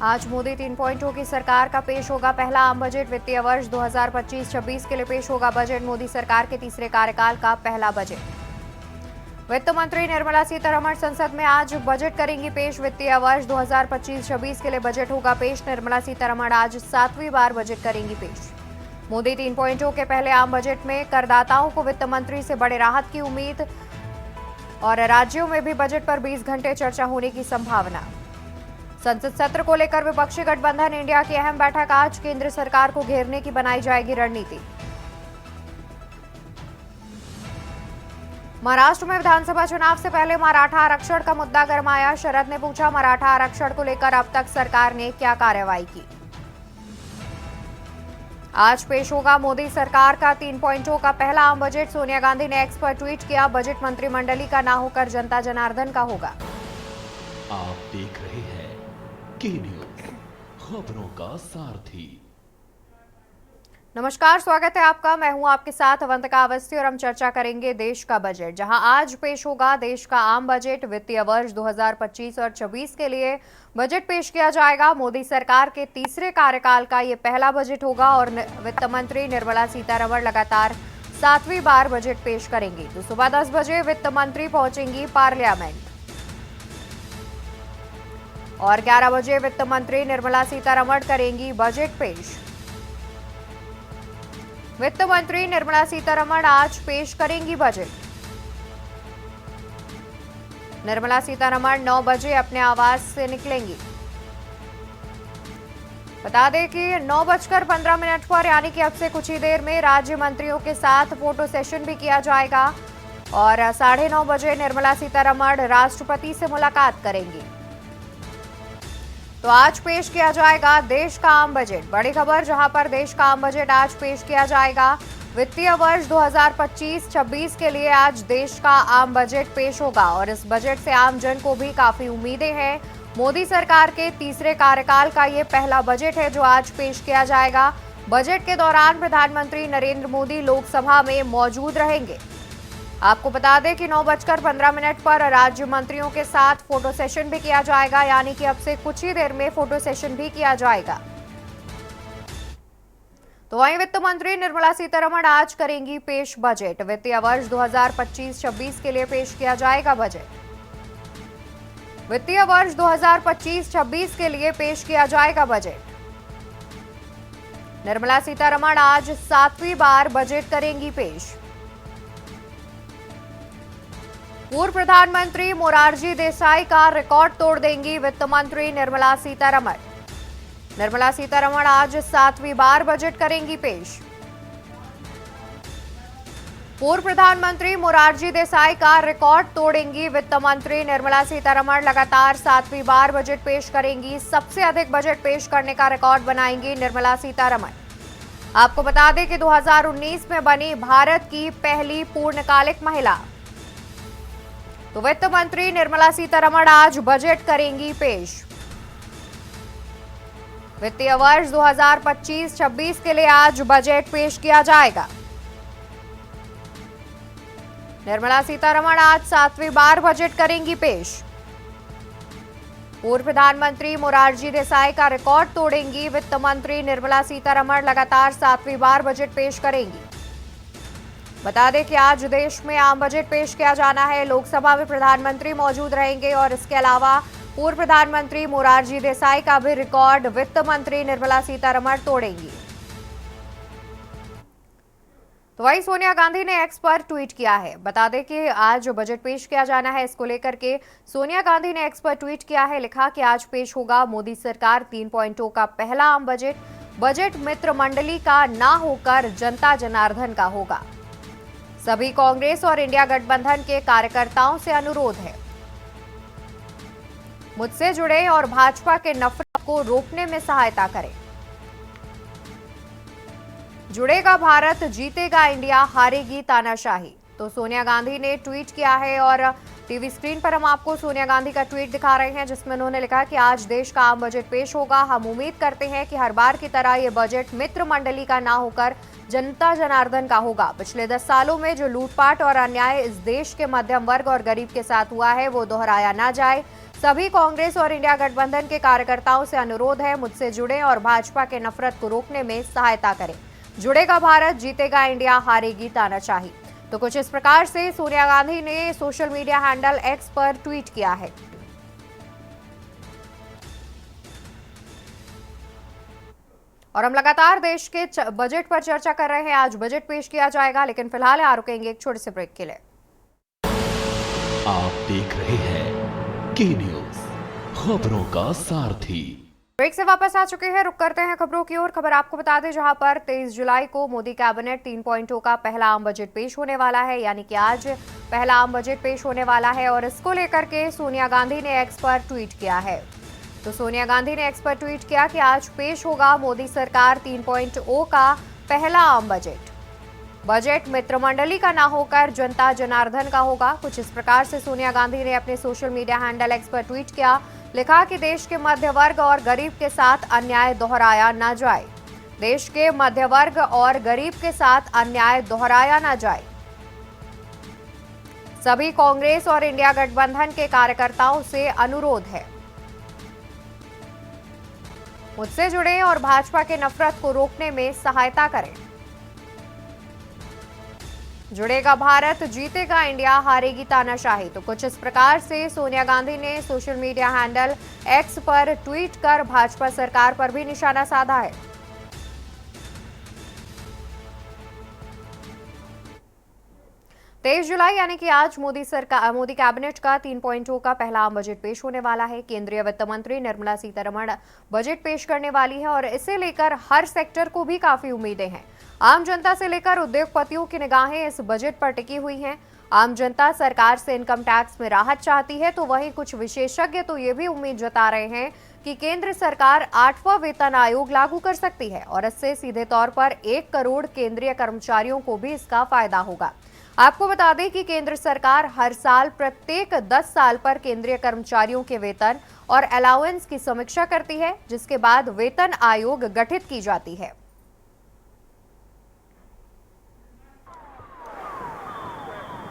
आज मोदी 3.0 की सरकार का पेश होगा पहला आम बजट। वित्तीय वर्ष 2025-26 के लिए पेश होगा बजट। मोदी सरकार के तीसरे कार्यकाल का पहला बजट। वित्त मंत्री निर्मला सीतारमण संसद में आज बजट करेंगी पेश। वित्तीय वर्ष 2025-26 के लिए बजट होगा पेश। निर्मला सीतारमण आज 7वीं बार बजट करेंगी पेश। मोदी 3.0 के पहले आम बजट में करदाताओं को वित्त मंत्री से बड़े राहत की उम्मीद और राज्यों में भी बजट पर 20 घंटे चर्चा होने की संभावना। संसद सत्र को लेकर विपक्षी गठबंधन इंडिया की अहम बैठक आज। केंद्र सरकार को घेरने की बनाई जाएगी रणनीति। महाराष्ट्र में विधानसभा चुनाव से पहले मराठा आरक्षण का मुद्दा गरमाया। शरद ने पूछा, मराठा आरक्षण को लेकर अब तक सरकार ने क्या कार्रवाई की। आज पेश होगा मोदी सरकार का 3.0 का पहला आम बजट। सोनिया गांधी ने एक्स पर ट्वीट किया, बजट मंत्रिमंडली का ना होकर जनता जनार्दन का होगा। आप देख रहे हैं के न्यूज़, खबरों का सारथी। नमस्कार, स्वागत है आपका। मैं हूं आपके साथ अवंतिका अवस्थी और हम चर्चा करेंगे देश का बजट, जहां आज पेश होगा देश का आम बजट। वित्तीय वर्ष 2025 और 26 के लिए बजट पेश किया जाएगा। मोदी सरकार के तीसरे कार्यकाल का ये पहला बजट होगा और वित्त मंत्री निर्मला सीतारमण लगातार 7वीं बार बजट पेश करेंगी। तो सुबह 10 बजे वित्त मंत्री पहुंचेंगी पार्लियामेंट और 11 बजे वित्त मंत्री निर्मला सीतारमण करेंगी बजट पेश। वित्त मंत्री निर्मला सीतारमण आज पेश करेंगी बजट। निर्मला सीतारमण 9 बजे अपने आवास से निकलेंगी। बता दें कि 9:15 पर यानी कि अब से कुछ ही देर में राज्य मंत्रियों के साथ फोटो सेशन भी किया जाएगा और 9:30 बजे निर्मला सीतारमण राष्ट्रपति से मुलाकात करेंगी। तो आज पेश किया जाएगा देश का आम बजट। बड़ी खबर, जहां पर देश का आम बजट आज पेश किया जाएगा। वित्तीय वर्ष 2025-26 के लिए आज देश का आम बजट पेश होगा और इस बजट से आम जन को भी काफी उम्मीदें हैं। मोदी सरकार के तीसरे कार्यकाल का ये पहला बजट है जो आज पेश किया जाएगा। बजट के दौरान प्रधानमंत्री नरेंद्र मोदी लोकसभा में मौजूद रहेंगे। आपको बता दें कि 9:15 पर राज्य मंत्रियों के साथ फोटो सेशन भी किया जाएगा, यानी कि अब से कुछ ही देर में फोटो सेशन भी किया जाएगा। तो वहीं वित्त मंत्री निर्मला सीतारमण आज करेंगी पेश बजट। वित्तीय वर्ष 2025-26 के लिए पेश किया जाएगा बजट। वित्तीय वर्ष 2025-26 के लिए पेश किया जाएगा बजट। निर्मला सीतारमण आज 7वीं बार बजट करेंगी पेश। पूर्व प्रधानमंत्री मोरारजी देसाई का रिकॉर्ड तोड़ देंगी वित्त मंत्री निर्मला सीतारमण। निर्मला सीतारमण आज 7वीं बार बजट करेंगी पेश। पूर्व प्रधानमंत्री मोरारजी देसाई का रिकॉर्ड तोड़ेंगी वित्त मंत्री निर्मला सीतारमण। लगातार 7वीं बार बजट पेश करेंगी। सबसे अधिक बजट पेश करने का रिकॉर्ड बनाएंगी निर्मला सीतारमण। आपको बता दें कि 2019 में बनी भारत की पहली पूर्णकालिक महिला। तो वित्त मंत्री निर्मला सीतारमण आज बजट करेंगी पेश। वित्तीय वर्ष 2025-26 के लिए आज बजट पेश किया जाएगा। निर्मला सीतारमण आज 7वीं बार बजट करेंगी पेश। पूर्व प्रधानमंत्री मोरारजी देसाई का रिकॉर्ड तोड़ेंगी वित्त मंत्री निर्मला सीतारमण। लगातार 7वीं बार बजट पेश करेंगी। बता दें कि आज देश में आम बजट पेश किया जाना है। लोकसभा में प्रधानमंत्री मौजूद रहेंगे और इसके अलावा पूर्व प्रधानमंत्री मोरारजी देसाई का भी रिकॉर्ड वित्त मंत्री निर्मला सीतारमण तोड़ेंगी। तो वहीं सोनिया गांधी ने एक्स पर ट्वीट किया है। बता दें कि आज बजट पेश किया जाना है, इसको लेकर के सोनिया गांधी ने एक्स पर ट्वीट किया है। लिखा कि आज पेश होगा मोदी सरकार 3.0 का पहला आम बजट। बजट मित्र मंडली का ना होकर जनता जनार्दन का होगा। सभी कांग्रेस और इंडिया गठबंधन के कार्यकर्ताओं से अनुरोध है, मुझसे जुड़े और भाजपा के नफरत को रोकने में सहायता करें। जुड़ेगा भारत, जीतेगा इंडिया, हारेगी तानाशाही। तो सोनिया गांधी ने ट्वीट किया है और टीवी स्क्रीन पर हम आपको सोनिया गांधी का ट्वीट दिखा रहे हैं, जिसमें उन्होंने लिखा कि आज देश का आम बजट पेश होगा। हम उम्मीद करते हैं कि हर बार की तरह ये बजट मित्र मंडली का ना होकर जनता जनार्दन का होगा। पिछले 10 सालों में जो लूटपाट और अन्याय इस देश के मध्यम वर्ग और गरीब के साथ हुआ है वो दोहराया ना जाए। सभी कांग्रेस और इंडिया गठबंधन के कार्यकर्ताओं से अनुरोध है, मुझसे जुड़े और भाजपा के नफरत को रोकने में सहायता करें। जुड़ेगा भारत, जीतेगा इंडिया, हारेगी तानाशाही। तो कुछ इस प्रकार से सोनिया गांधी ने सोशल मीडिया हैंडल एक्स पर ट्वीट किया है। और हम लगातार देश के बजट पर चर्चा कर रहे हैं। आज बजट पेश किया जाएगा, लेकिन फिलहाल यहाँ रुकेंगे एक छोटे से ब्रेक के लिए। आप देख रहे हैं के न्यूज, खबरों का सारथी। ब्रेक से वापस आ चुके हैं, रुक करते हैं खबरों की ओर। खबर आपको बता दें, जहां पर 23 जुलाई को मोदी कैबिनेट 3.0 का पहला आम बजट पेश होने वाला है, यानी कि आज पहला आम बजट पेश होने वाला है। और इसको लेकर के सोनिया गांधी ने एक्स पर ट्वीट किया है। तो सोनिया गांधी ने एक्स पर ट्वीट किया कि आज पेश होगा मोदी सरकार 3.0 का पहला आम बजट। बजट मित्रमंडली का ना होकर जनता जनार्दन का होगा। कुछ इस प्रकार से सोनिया गांधी ने अपने सोशल मीडिया हैंडल एक्स पर ट्वीट किया। लिखा कि देश के मध्य वर्ग और गरीब के साथ अन्याय दोहराया ना जाए। देश के मध्य वर्ग और गरीब के साथ अन्याय दोहराया ना जाए। सभी कांग्रेस और इंडिया गठबंधन के कार्यकर्ताओं से अनुरोध है, मुझसे जुड़े और भाजपा के नफरत को रोकने में सहायता करें। जुड़ेगा भारत, जीतेगा इंडिया, हारेगी तानाशाही। तो कुछ इस प्रकार से सोनिया गांधी ने सोशल मीडिया हैंडल एक्स पर ट्वीट कर भाजपा सरकार पर भी निशाना साधा है। तेईस जुलाई यानी कि आज मोदी कैबिनेट का 3.0 का पहला आम बजट पेश होने वाला है। केंद्रीय वित्त मंत्री निर्मला सीतारमण बजट पेश करने वाली है और इसे लेकर हर सेक्टर को भी काफी उम्मीदें हैं। आम जनता से लेकर उद्योगपतियों की निगाहें इस बजट पर टिकी हुई हैं। आम जनता सरकार से इनकम टैक्स में राहत चाहती है, तो वहीं कुछ विशेषज्ञ तो ये भी उम्मीद जता रहे हैं कि केंद्र सरकार 8वां वेतन आयोग लागू कर सकती है और इससे सीधे तौर पर 1 करोड़ केंद्रीय कर्मचारियों को भी इसका फायदा होगा। आपको बता दें कि केंद्र सरकार हर साल प्रत्येक 10 साल पर केंद्रीय कर्मचारियों के वेतन और अलाउंस की समीक्षा करती है, जिसके बाद वेतन आयोग गठित की जाती है।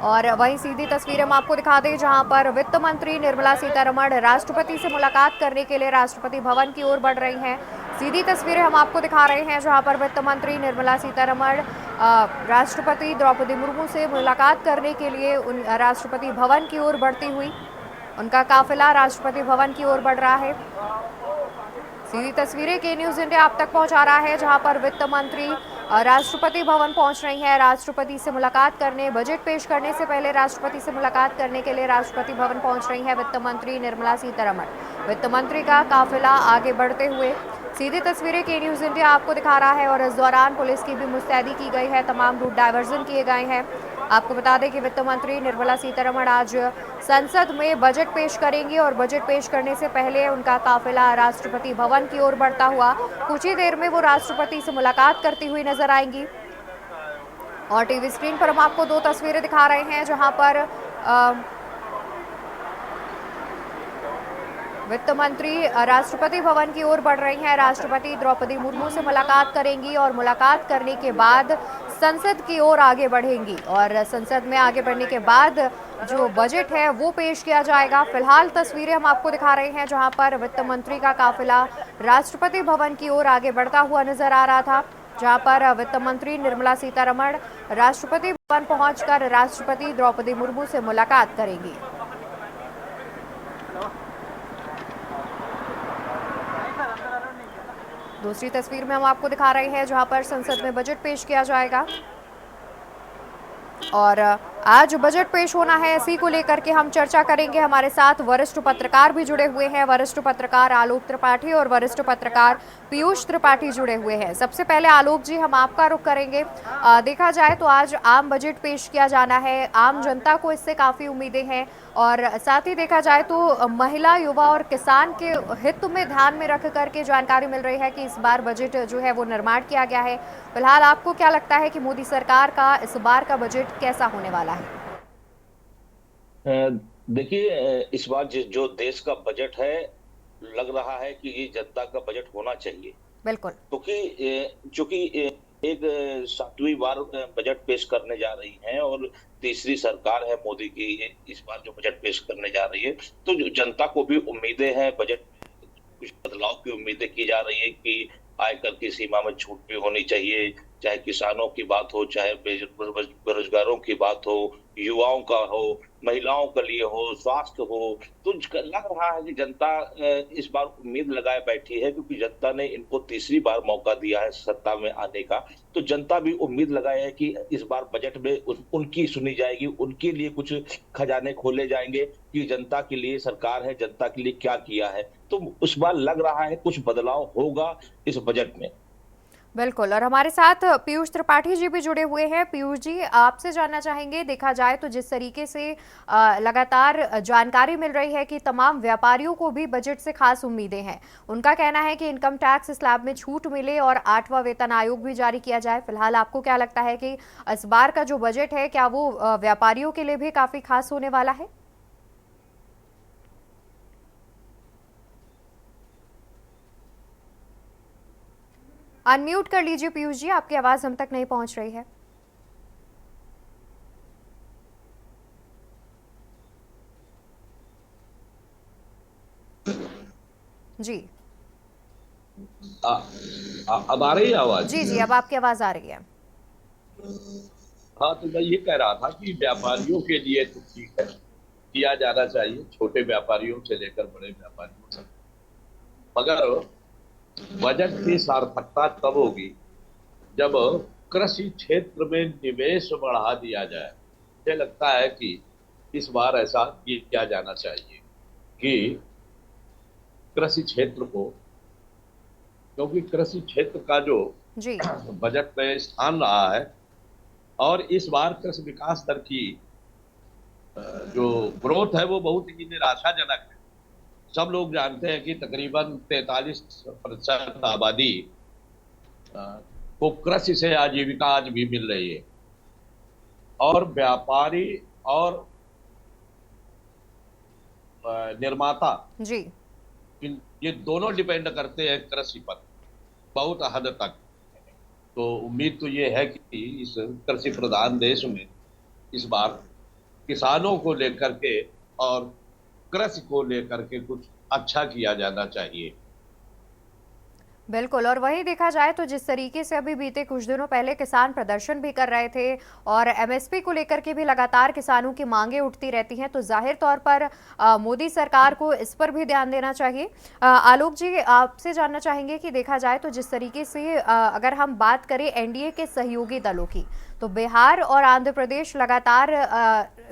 और वहीं सीधी तस्वीरें हम आपको दिखा दें, जहां पर वित्त मंत्री निर्मला सीतारमण राष्ट्रपति से मुलाकात करने के लिए राष्ट्रपति भवन की ओर बढ़ रही हैं। सीधी तस्वीरें हम आपको दिखा रहे हैं, जहां पर वित्त मंत्री निर्मला सीतारमण राष्ट्रपति द्रौपदी मुर्मू से मुलाकात करने के लिए राष्ट्रपति भवन की ओर बढ़ती हुई उनका काफिला राष्ट्रपति भवन की ओर बढ़ रहा है। सीधी तस्वीरें के न्यूज इंडिया आप तक पहुंचा रहा है, जहां पर वित्त मंत्री राष्ट्रपति भवन पहुंच रही है राष्ट्रपति से मुलाकात करने। बजट पेश करने से पहले राष्ट्रपति से मुलाकात करने के लिए राष्ट्रपति भवन पहुंच रही है वित्त मंत्री निर्मला सीतारमण। वित्त मंत्री का काफिला आगे बढ़ते हुए सीधी तस्वीरें के न्यूज इंडिया आपको दिखा रहा है। और इस दौरान पुलिस की भी मुस्तैदी की गई है, तमाम रूट डायवर्जन किए गए हैं। आपको बता दें कि वित्त मंत्री निर्मला सीतारमण आज संसद में बजट पेश करेंगी और बजट पेश करने से पहले उनका काफिला राष्ट्रपति भवन की ओर बढ़ता हुआ कुछ ही देर में वो राष्ट्रपति से मुलाकात करती हुई नजर आएंगी। और टीवी स्क्रीन पर हम आपको 2 तस्वीरें दिखा रहे हैं, जहां पर वित्त मंत्री राष्ट्रपति भवन की ओर बढ़ रही हैं। राष्ट्रपति द्रौपदी मुर्मू से मुलाकात करेंगी और मुलाकात करने के बाद संसद की ओर आगे बढ़ेंगी और संसद में आगे बढ़ने के बाद जो बजट है वो पेश किया जाएगा। फिलहाल तस्वीरें हम आपको दिखा रहे हैं, जहां पर वित्त मंत्री का काफिला राष्ट्रपति भवन की ओर आगे बढ़ता हुआ नजर आ रहा था, जहां पर वित्त मंत्री निर्मला सीतारमण राष्ट्रपति भवन पहुंचकर राष्ट्रपति द्रौपदी मुर्मू से मुलाकात करेंगी। दूसरी तस्वीर में हम आपको दिखा रहे हैं, जहां पर संसद में बजट पेश किया जाएगा और आज बजट पेश होना है। इसी को लेकर के हम चर्चा करेंगे। हमारे साथ वरिष्ठ पत्रकार भी जुड़े हुए हैं, वरिष्ठ पत्रकार आलोक त्रिपाठी और वरिष्ठ पत्रकार पीयूष त्रिपाठी जुड़े हुए हैं। सबसे पहले आलोक जी, हम आपका रुख करेंगे। देखा जाए तो आज आम बजट पेश किया जाना है, आम जनता को इससे काफ़ी उम्मीदें हैं और साथ ही देखा जाए तो महिला, युवा और किसान के हित में ध्यान में रख करके जानकारी मिल रही है कि इस बार बजट जो है वो निर्माण किया गया है। फिलहाल आपको क्या लगता है कि मोदी सरकार का इस बार का बजट कैसा होने वाला है? देखिए, इस बार जो देश का बजट है, लग रहा है कि ये जनता का बजट होना चाहिए। बिल्कुल, क्योंकि एक सातवीं बार बजट पेश करने जा रही हैं और तीसरी सरकार है मोदी की इस बार जो बजट पेश करने जा रही है। तो जनता को भी उम्मीदें हैं, बजट कुछ बदलाव की उम्मीदें की जा रही है कि आयकर की सीमा में छूट भी होनी चाहिए, चाहे किसानों की बात हो, चाहे बेरोजगारों की बात हो, युवाओं का हो, महिलाओं के लिए हो, स्वास्थ्य हो। तो लग रहा है कि जनता इस बार उम्मीद लगाए बैठी है, क्योंकि जनता ने इनको तीसरी बार मौका दिया है सत्ता में आने का। तो जनता भी उम्मीद लगाए है कि इस बार बजट में उनकी सुनी जाएगी, उनके लिए कुछ खजाने खोले जाएंगे कि जनता के लिए सरकार है, जनता के लिए क्या किया है। तो उस बार लग रहा है कुछ बदलाव होगा इस बजट में। बिल्कुल। और हमारे साथ पीयूष त्रिपाठी जी भी जुड़े हुए हैं। पीयूष जी, आपसे जानना चाहेंगे, देखा जाए तो जिस तरीके से लगातार जानकारी मिल रही है कि तमाम व्यापारियों को भी बजट से खास उम्मीदें हैं। उनका कहना है कि इनकम टैक्स स्लैब में छूट मिले और 8वां वेतन आयोग भी जारी किया जाए। फिलहाल आपको क्या लगता है कि इस बार का जो बजट है, क्या वो व्यापारियों के लिए भी काफी खास होने वाला है? अनम्यूट कर लीजिए पीयूष जी, आपकी आवाज हम तक नहीं पहुंच रही है। जी। अब आ रही है आवाज? जी जी, अब आपकी आवाज आ रही है। हाँ, तो मैं ये कह रहा था कि व्यापारियों के लिए तो ठीक है, किया जाना चाहिए, छोटे व्यापारियों से लेकर बड़े व्यापारियों तक। मगर बजट की सार्थकता तब होगी जब कृषि क्षेत्र में निवेश बढ़ा दिया जाए। मुझे लगता है कि इस बार ऐसा किया जाना चाहिए कि कृषि क्षेत्र को, क्योंकि कृषि क्षेत्र का जो जी बजट में स्थान रहा है, और इस बार कृषि विकास दर की जो ग्रोथ है वो बहुत ही निराशाजनक है। सब लोग जानते हैं कि तकरीबन 43% आबादी को कृषि से आजीविका आज भी मिल रही है, और व्यापारी और निर्माता जी ये दोनों डिपेंड करते हैं कृषि पर बहुत हद तक। तो उम्मीद तो ये है कि इस कृषि प्रधान देश में इस बार किसानों को लेकर के और कृषि को लेकर के कुछ अच्छा किया जाना चाहिए। बिल्कुल। और वहीं देखा जाए तो जिस तरीके से अभी बीते कुछ दिनों पहले किसान प्रदर्शन भी कर रहे थे और एमएसपी को लेकर के भी लगातार किसानों की मांगे उठती रहती हैं, तो जाहिर तौर पर मोदी सरकार को इस पर भी ध्यान देना चाहिए। आलोक जी, आपसे जानना चाहेंगे कि देखा जाए तो जिस तरीके से अगर हम बात करें एनडीए के सहयोगी दलों की, तो बिहार और आंध्र प्रदेश लगातार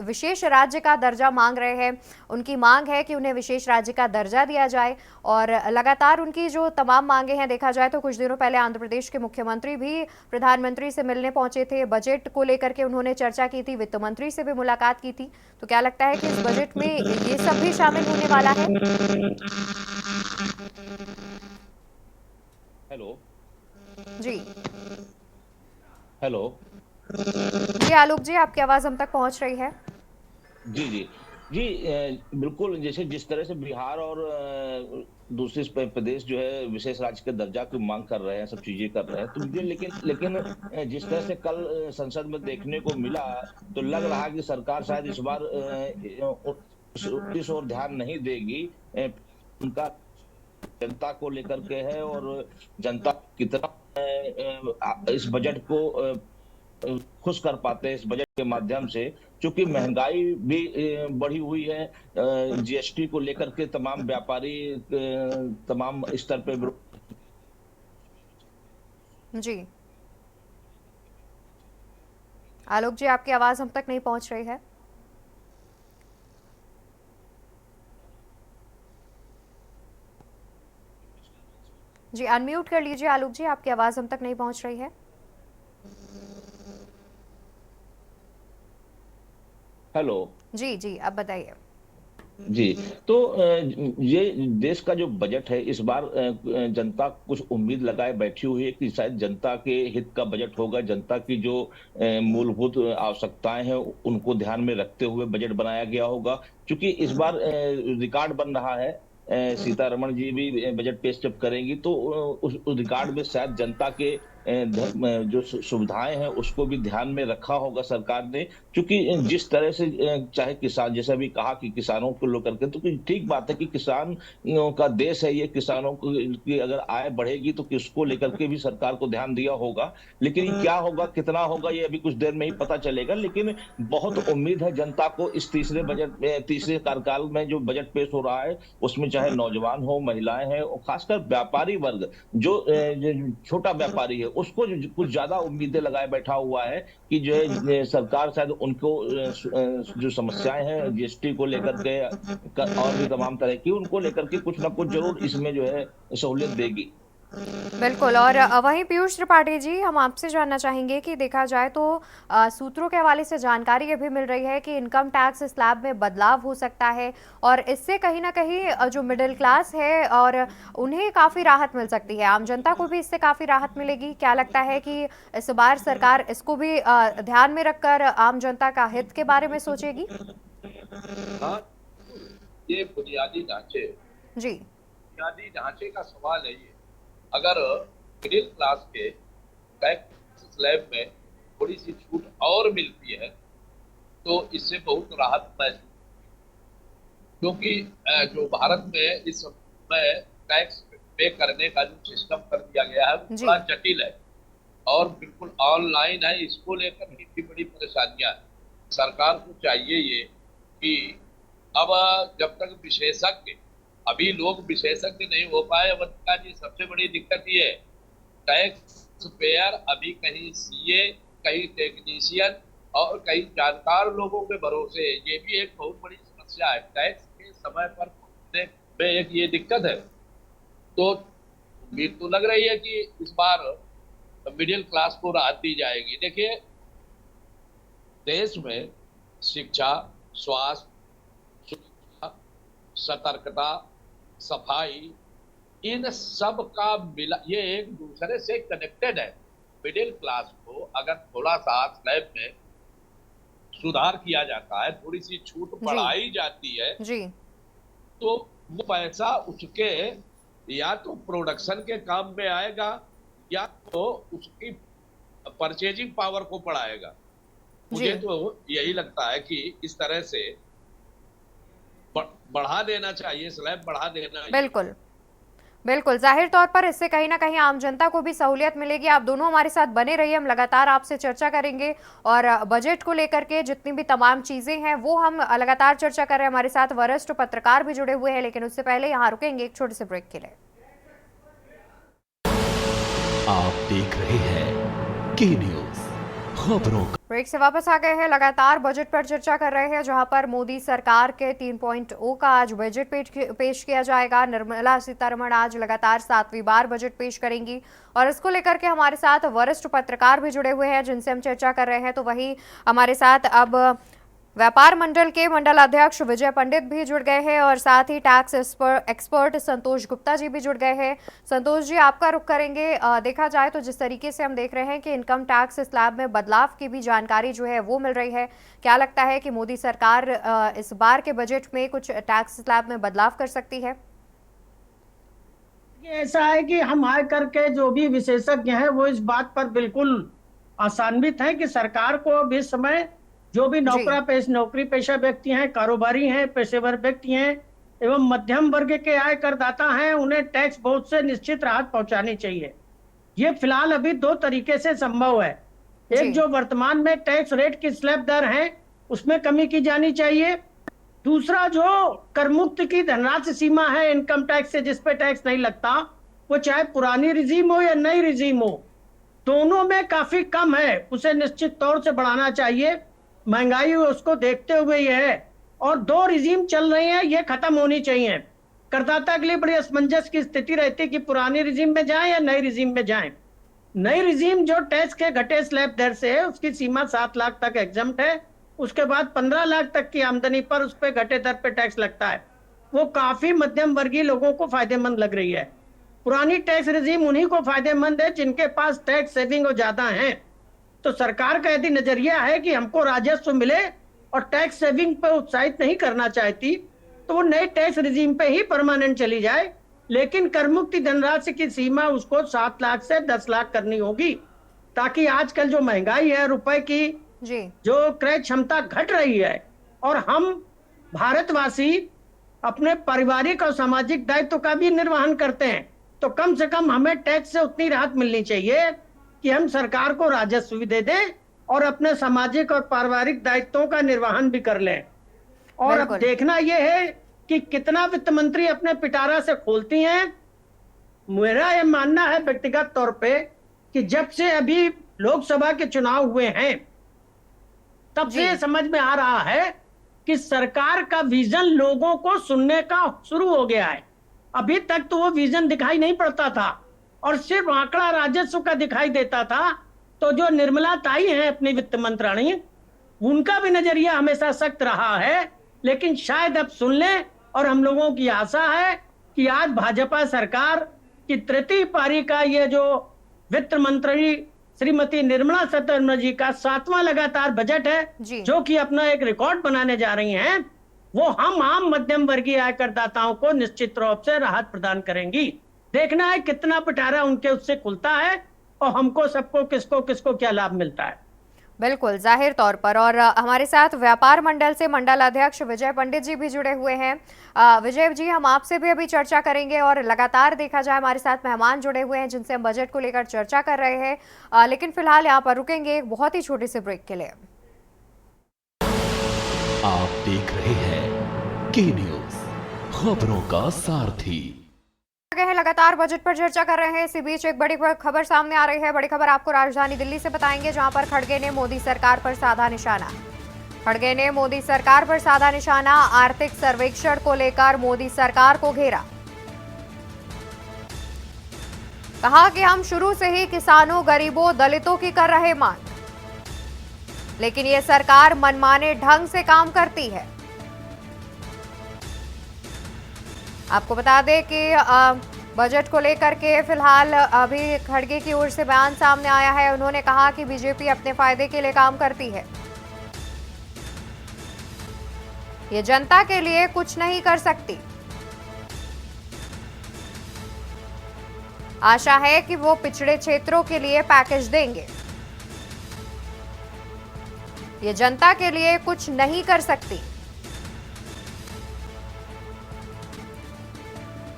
विशेष राज्य का दर्जा मांग रहे हैं। उनकी मांग है कि उन्हें विशेष राज्य का दर्जा दिया जाए, और लगातार उनकी जो तमाम मांगे हैं, देखा जाए तो कुछ दिनों पहले आंध्र प्रदेश के मुख्यमंत्री भी प्रधानमंत्री से मिलने पहुंचे थे। बजट को लेकर के उन्होंने चर्चा की थी, वित्त मंत्री से भी मुलाकात की थी। तो क्या लगता है कि इस बजट में ये सब भी शामिल होने वाला है? हेलो जी हेलो। जी आलोक जी, आपकी आवाज हम तक पहुंच रही है। जी जी जी, बिल्कुल। जैसे जिस तरह से बिहार और दूसरे प्रदेश जो है विशेष राज्य के दर्जा की मांग कर रहे हैं, सब चीजें कर रहे हैं, तो लेकिन लेकिन जिस तरह से कल संसद में देखने को मिला, तो लग रहा है कि सरकार शायद इस बार इस ओर ध्यान नहीं देगी। उनका जनता को लेकर के है, और जनता कितना इस बजट को खुश कर पाते हैं इस बजट के माध्यम से, क्योंकि महंगाई भी बढ़ी हुई है। जीएसटी को लेकर के तमाम व्यापारी तमाम स्तर पे जी आलोक जी, आपकी आवाज हम तक नहीं पहुंच रही है। जी अनम्यूट कर लीजिए आलोक जी, आपकी आवाज हम तक नहीं पहुंच रही है। हेलो। जी जी, अब बताइए। जी, तो ये देश का जो बजट है इस बार जनता कुछ उम्मीद लगाए बैठी हुई है कि शायद जनता के हित का बजट होगा। जनता की जो मूलभूत आवश्यकताएं हैं उनको ध्यान में रखते हुए बजट बनाया गया होगा, क्योंकि इस बार रिकॉर्ड बन रहा है। सीतारमण जी भी बजट पेश जब करेंगी तो उस रिकॉर्ड में शायद जनता के जो सुविधाएं हैं उसको भी ध्यान में रखा होगा सरकार ने, क्योंकि जिस तरह से चाहे किसान, जैसे अभी कहा कि किसानों को लेकर के, तो ठीक बात है कि किसानों का देश है ये, किसानों की अगर आय बढ़ेगी तो किसको लेकर के भी सरकार को ध्यान दिया होगा। लेकिन ये क्या होगा, कितना होगा, ये अभी कुछ देर में ही पता चलेगा। लेकिन बहुत उम्मीद है जनता को इस तीसरे बजट में, तीसरे कार्यकाल में जो बजट पेश हो रहा है उसमें, चाहे नौजवान हो, महिलाएं हैं, और खासकर व्यापारी वर्ग जो छोटा व्यापारी है, उसको कुछ ज्यादा उम्मीदें लगाए बैठा हुआ है कि जो है सरकार शायद उनको जो समस्याएं हैं जीएसटी को लेकर के और भी तमाम तरह की, उनको लेकर के कुछ ना कुछ जरूर इसमें जो है सहूलियत देगी। बिल्कुल। और वहीं पीयूष त्रिपाठी जी, हम आपसे जानना चाहेंगे कि देखा जाए तो सूत्रों के हवाले से जानकारी अभी मिल रही है कि इनकम टैक्स स्लैब में बदलाव हो सकता है और इससे कहीं ना कहीं जो मिडिल क्लास है और उन्हें काफ़ी राहत मिल सकती है, आम जनता को भी इससे काफ़ी राहत मिलेगी। क्या लगता है कि इस बार सरकार इसको भी ध्यान में रखकर आम जनता का हित के बारे में सोचेगी? हाँ, ये बुनियादी ढांचे का सवाल है। ये अगर मिडिल क्लास के टैक्स स्लैब में थोड़ी सी छूट और मिलती है तो इससे बहुत राहत महसूस, क्योंकि जो भारत में इस समय टैक्स पे करने का जो सिस्टम कर दिया गया है वो बड़ा जटिल है और बिल्कुल ऑनलाइन है। इसको लेकर इतनी बड़ी परेशानियां है। सरकार को चाहिए ये कि अब जब तक विशेषज्ञ, अभी लोग विशेषज्ञ नहीं हो पाए, अवंतिका जी, सबसे बड़ी दिक्कत ये है। टैक्स पेयर अभी कहीं सीए, कहीं टेक्नीशियन और कहीं जानकार लोगों के भरोसे है। ये भी एक बहुत बड़ी समस्या है। टैक्स के समय पर पहुंचने में एक ये दिक्कत है। तो उम्मीद तो लग रही है कि इस बार मिडिल क्लास को राहत दी जाएगी। देखिए, देश में शिक्षा, स्वास्थ्य, सुरक्षा, सतर्कता, सफाई, इन सब का मिला, ये एक दूसरे से कनेक्टेड है। मिडिल क्लास को अगर थोड़ा सा स्लैब में सुधार किया जाता है, थोड़ी सी छूट बढ़ाई जाती है जी, तो वो पैसा उसके या तो प्रोडक्शन के काम में आएगा या तो उसकी परचेजिंग पावर को बढ़ाएगा। मुझे तो यही लगता है कि इस तरह से बढ़ा देना चाहिए, स्लैब बढ़ा देना। बिल्कुल बिल्कुल, जाहिर तौर पर इससे कहीं ना कहीं आम जनता को भी सहूलियत मिलेगी। आप दोनों हमारे साथ बने रहिए, हम लगातार आपसे चर्चा करेंगे और बजट को लेकर के जितनी भी तमाम चीजें हैं वो हम लगातार चर्चा कर रहे हैं। हमारे साथ वरिष्ठ पत्रकार भी जुड़े हुए हैं, लेकिन उससे पहले यहाँ रुकेंगे एक छोटे से ब्रेक के लिए। आप देख रहे हैं के न्यूज खबरों। ब्रेक से वापस आ गए हैं। लगातार बजट पर चर्चा कर रहे हैं, जहां पर मोदी सरकार के 3.0 का आज बजट पेश किया जाएगा। निर्मला सीतारमण आज लगातार 7वीं बार बजट पेश करेंगी और इसको लेकर के हमारे साथ वरिष्ठ पत्रकार भी जुड़े हुए हैं जिनसे हम चर्चा कर रहे हैं। तो वही हमारे साथ अब व्यापार मंडल के मंडलाध्यक्ष विजय पंडित भी जुड़ गए हैं और साथ ही टैक्स एक्सपर्ट संतोष गुप्ता जी भी जुड़ गए हैं। संतोष जी, आपका रुख करेंगे। देखा जाए तो जिस तरीके से हम देख रहे हैं कि इनकम टैक्स स्लैब में बदलाव की भी जानकारी जो है वो मिल रही है, क्या लगता है कि मोदी सरकार इस बार के बजट में कुछ टैक्स स्लैब में बदलाव कर सकती है? ऐसा है कि हम आयकर के जो भी विशेषज्ञ हैं वो इस बात पर बिल्कुल आशान्वित हैं कि सरकार को अब इस समय जो भी नौकरी पेशा व्यक्ति हैं, कारोबारी हैं, पेशेवर व्यक्ति हैं एवं मध्यम वर्ग के आय करदाता हैं, उन्हें टैक्स बोझ से निश्चित राहत पहुंचानी चाहिए। ये फिलहाल अभी दो तरीके से संभव है। एक, जो वर्तमान में टैक्स रेट की स्लैब दर है उसमें कमी की जानी चाहिए। दूसरा, जो करमुक्त की धनराशि सीमा है इनकम टैक्स से जिस पे टैक्स नहीं लगता, वो चाहे पुरानी रिजीम हो या नई रिजीम हो, दोनों में काफी कम है, उसे निश्चित तौर से बढ़ाना चाहिए। महंगाई उसको देखते हुए ये है, और दो रिजीम चल रही है, ये खत्म होनी चाहिए। करदाता के लिए बड़ी असमंजस की स्थिति रहती है कि पुरानी रिजीम में जाएं या नई रिजीम में जाएं। नई रिजीम जो टैक्स के घटे स्लैब दर से है उसकी सीमा 7 लाख तक एग्जम्प्ट है, उसके बाद 15 लाख तक की आमदनी पर उस पर घटे दर पे टैक्स लगता है। वो काफी मध्यम वर्गीय लोगों को फायदेमंद लग रही है। पुरानी टैक्स रिजीम उन्हीं को फायदेमंद है जिनके पास टैक्स सेविंग और ज्यादा है। तो सरकार का यदि नजरिया है कि हमको राजस्व मिले और टैक्स सेविंग पर उत्साहित नहीं करना चाहती, तो वो नए टैक्स रिजीम पे ही परमानेंट चली जाए। लेकिन कर मुक्ति धनराशि की सीमा उसको 7 लाख से 10 लाख करनी होगी, ताकि आजकल जो महंगाई है, रुपए की जी जो क्रय क्षमता घट रही है और हम भारतवासी अपने पारिवारिक और सामाजिक दायित्व का भी निर्वहन करते हैं, तो कम से कम हमें टैक्स से उतनी राहत मिलनी चाहिए कि हम सरकार को राजस्व भी दे दें और अपने सामाजिक और पारिवारिक दायित्वों का निर्वहन भी कर लें। और अब बिल्कुल। देखना यह है कि कितना वित्त मंत्री अपने पिटारा से खोलती हैं। मेरा यह मानना है व्यक्तिगत तौर पे कि जब से अभी लोकसभा के चुनाव हुए हैं, तब से जी। ये समझ में आ रहा है कि सरकार का विजन लोगों को सुनने का शुरू हो गया है। अभी तक तो वो विजन दिखाई नहीं पड़ता था और सिर्फ आंकड़ा राजस्व का दिखाई देता था। तो जो निर्मला ताई हैं अपनी वित्त मंत्राणी, उनका भी नजरिया हमेशा सख्त रहा है, लेकिन शायद अब सुन लें। और हम लोगों की आशा है कि आज भाजपा सरकार की तृतीय पारी का ये जो वित्त मंत्री श्रीमती निर्मला सीतारमण जी का 7वां लगातार बजट है, जी। जो कि अपना एक रिकॉर्ड बनाने जा रही हैं, वो हम आम मध्यम वर्गीय आयकरदाताओं को निश्चित रूप से राहत प्रदान करेंगी। देखना है कितना पिटारा उनके उससे खुलता है और हमको सबको किसको किसको क्या लाभ मिलता है। बिल्कुल, जाहिर तौर पर। और हमारे साथ व्यापार मंडल से मंडल अध्यक्ष विजय पंडित जी भी जुड़े हुए हैं। विजय जी, हम आपसे भी अभी चर्चा करेंगे और लगातार देखा जाए हमारे साथ मेहमान जुड़े हुए हैं जिनसे हम बजट को लेकर चर्चा कर रहे हैं, लेकिन फिलहाल यहाँ पर रुकेंगे एक बहुत ही छोटे से ब्रेक के लिए। आप देख रहे हैं के न्यूज़, खबरों का सारथी। आगे है, लगातार बजट पर चर्चा कर रहे हैं। इसी बीच एक बड़ी खबर सामने आ रही है। बड़ी खबर आपको राजधानी दिल्ली से बताएंगे, जहां पर खड़गे ने मोदी सरकार पर साधा निशाना। खड़गे ने मोदी सरकार पर साधा निशाना। आर्थिक सर्वेक्षण को लेकर मोदी सरकार को घेरा। कहा कि हम शुरू से ही किसानों, गरीबों, दलितों की कर रहे मांग, लेकिन ये सरकार मनमाने ढंग से काम करती है। आपको बता दें कि बजट को लेकर के फिलहाल अभी खड़गे की ओर से बयान सामने आया है। उन्होंने कहा कि बीजेपी अपने फायदे के लिए काम करती है, ये जनता के लिए कुछ नहीं कर सकती। आशा है कि वो पिछड़े क्षेत्रों के लिए पैकेज देंगे, ये जनता के लिए कुछ नहीं कर सकती।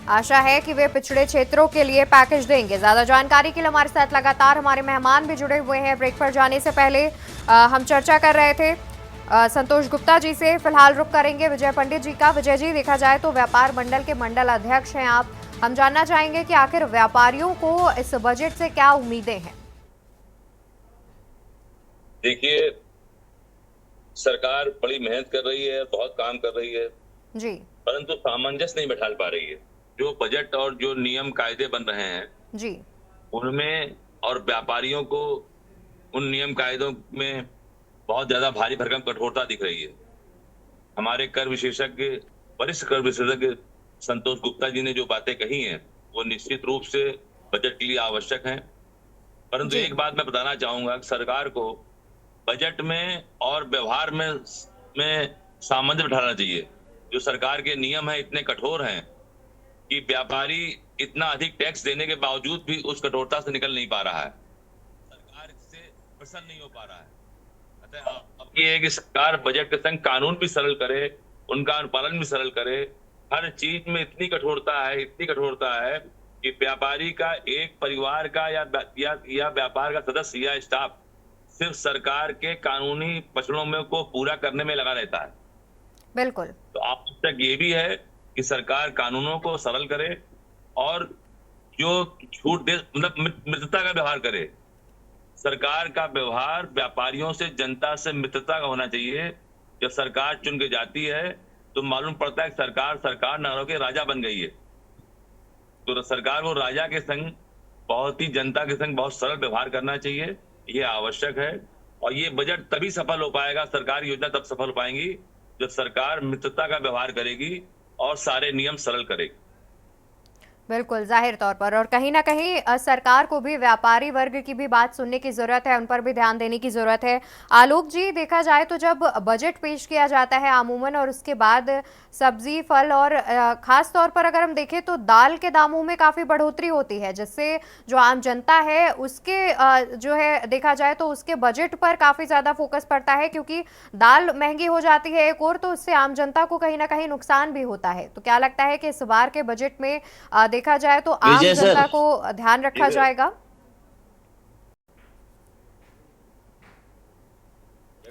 आशा है कि वे पिछड़े क्षेत्रों के लिए पैकेज देंगे। ज्यादा जानकारी के लिए हमारे साथ लगातार हमारे मेहमान भी जुड़े हुए हैं। ब्रेक पर जाने से पहले हम चर्चा कर रहे थे संतोष गुप्ता जी से। फिलहाल रुक करेंगे विजय पंडित जी का। विजय जी, देखा जाए तो व्यापार मंडल के मंडल अध्यक्ष हैं आप। हम जानना चाहेंगे कि आखिर व्यापारियों को इस बजट से क्या उम्मीदें हैं। देखिए, सरकार बड़ी मेहनत कर रही है, बहुत काम कर रही है जी, परंतु सामंजस्य नहीं बैठा पा रही है। जो बजट और जो नियम कायदे बन रहे हैं जी, उनमें और व्यापारियों को उन नियम कायदों में बहुत ज्यादा भारी भरकम कठोरता दिख रही है। हमारे कर विशेषज्ञ, वरिष्ठ कर विशेषज्ञ संतोष गुप्ता जी ने जो बातें कही हैं वो निश्चित रूप से बजट के लिए आवश्यक हैं। परंतु एक बात मैं बताना चाहूंगा कि सरकार को बजट में और व्यवहार में सामंजस्य बिठाना चाहिए। जो सरकार के नियम है इतने कठोर हैं कि व्यापारी इतना अधिक टैक्स देने के बावजूद भी उस कठोरता से निकल नहीं पा रहा है। सरकार इससे प्रसन्न नहीं हो पा रहा है। अतः अब ये है कि सरकार बजट के संग कानून भी सरल करे, उनका अनुपालन भी सरल करे। हर चीज में इतनी कठोरता है कि व्यापारी का एक परिवार का या व्यापार का सदस्य या स्टाफ सिर्फ सरकार के कानूनी पचड़ों में को पूरा करने में लगा रहता है। बिल्कुल। तो आवश्यक ये भी है कि सरकार कानूनों को सरल करे और जो छूट दे, मतलब मित्रता का व्यवहार करे। सरकार का व्यवहार व्यापारियों से, जनता से मित्रता का होना चाहिए। जब सरकार चुन के जाती है तो मालूम पड़ता है कि सरकार नारों के राजा बन गई है। तो सरकार को राजा के संग बहुत ही जनता के संग बहुत सरल व्यवहार करना चाहिए, ये आवश्यक है। और ये बजट तभी सफल हो पाएगा, सरकारी योजना तब सफल हो पाएंगी जब सरकार मित्रता का व्यवहार करेगी और सारे नियम सरल करेगी। बिल्कुल, जाहिर तौर पर। और कहीं न कहीं सरकार को भी व्यापारी वर्ग की भी बात सुनने की ज़रूरत है, उन पर भी ध्यान देने की ज़रूरत है। आलोक जी, देखा जाए तो जब बजट पेश किया जाता है अमूमन, और उसके बाद सब्जी, फल और ख़ास तौर पर अगर हम देखें तो दाल के दामों में काफ़ी बढ़ोतरी होती है, जिससे जो आम जनता है उसके जो है देखा जाए तो उसके बजट पर काफ़ी ज़्यादा फोकस पड़ता है, क्योंकि दाल महंगी हो जाती है एक और, तो उससे आम जनता को कहीं न कहीं नुकसान भी होता है। तो क्या लगता है कि इस बार के बजट में देखा जाए तो आम विजय सर, जनता को ध्यान रखा जाएगा?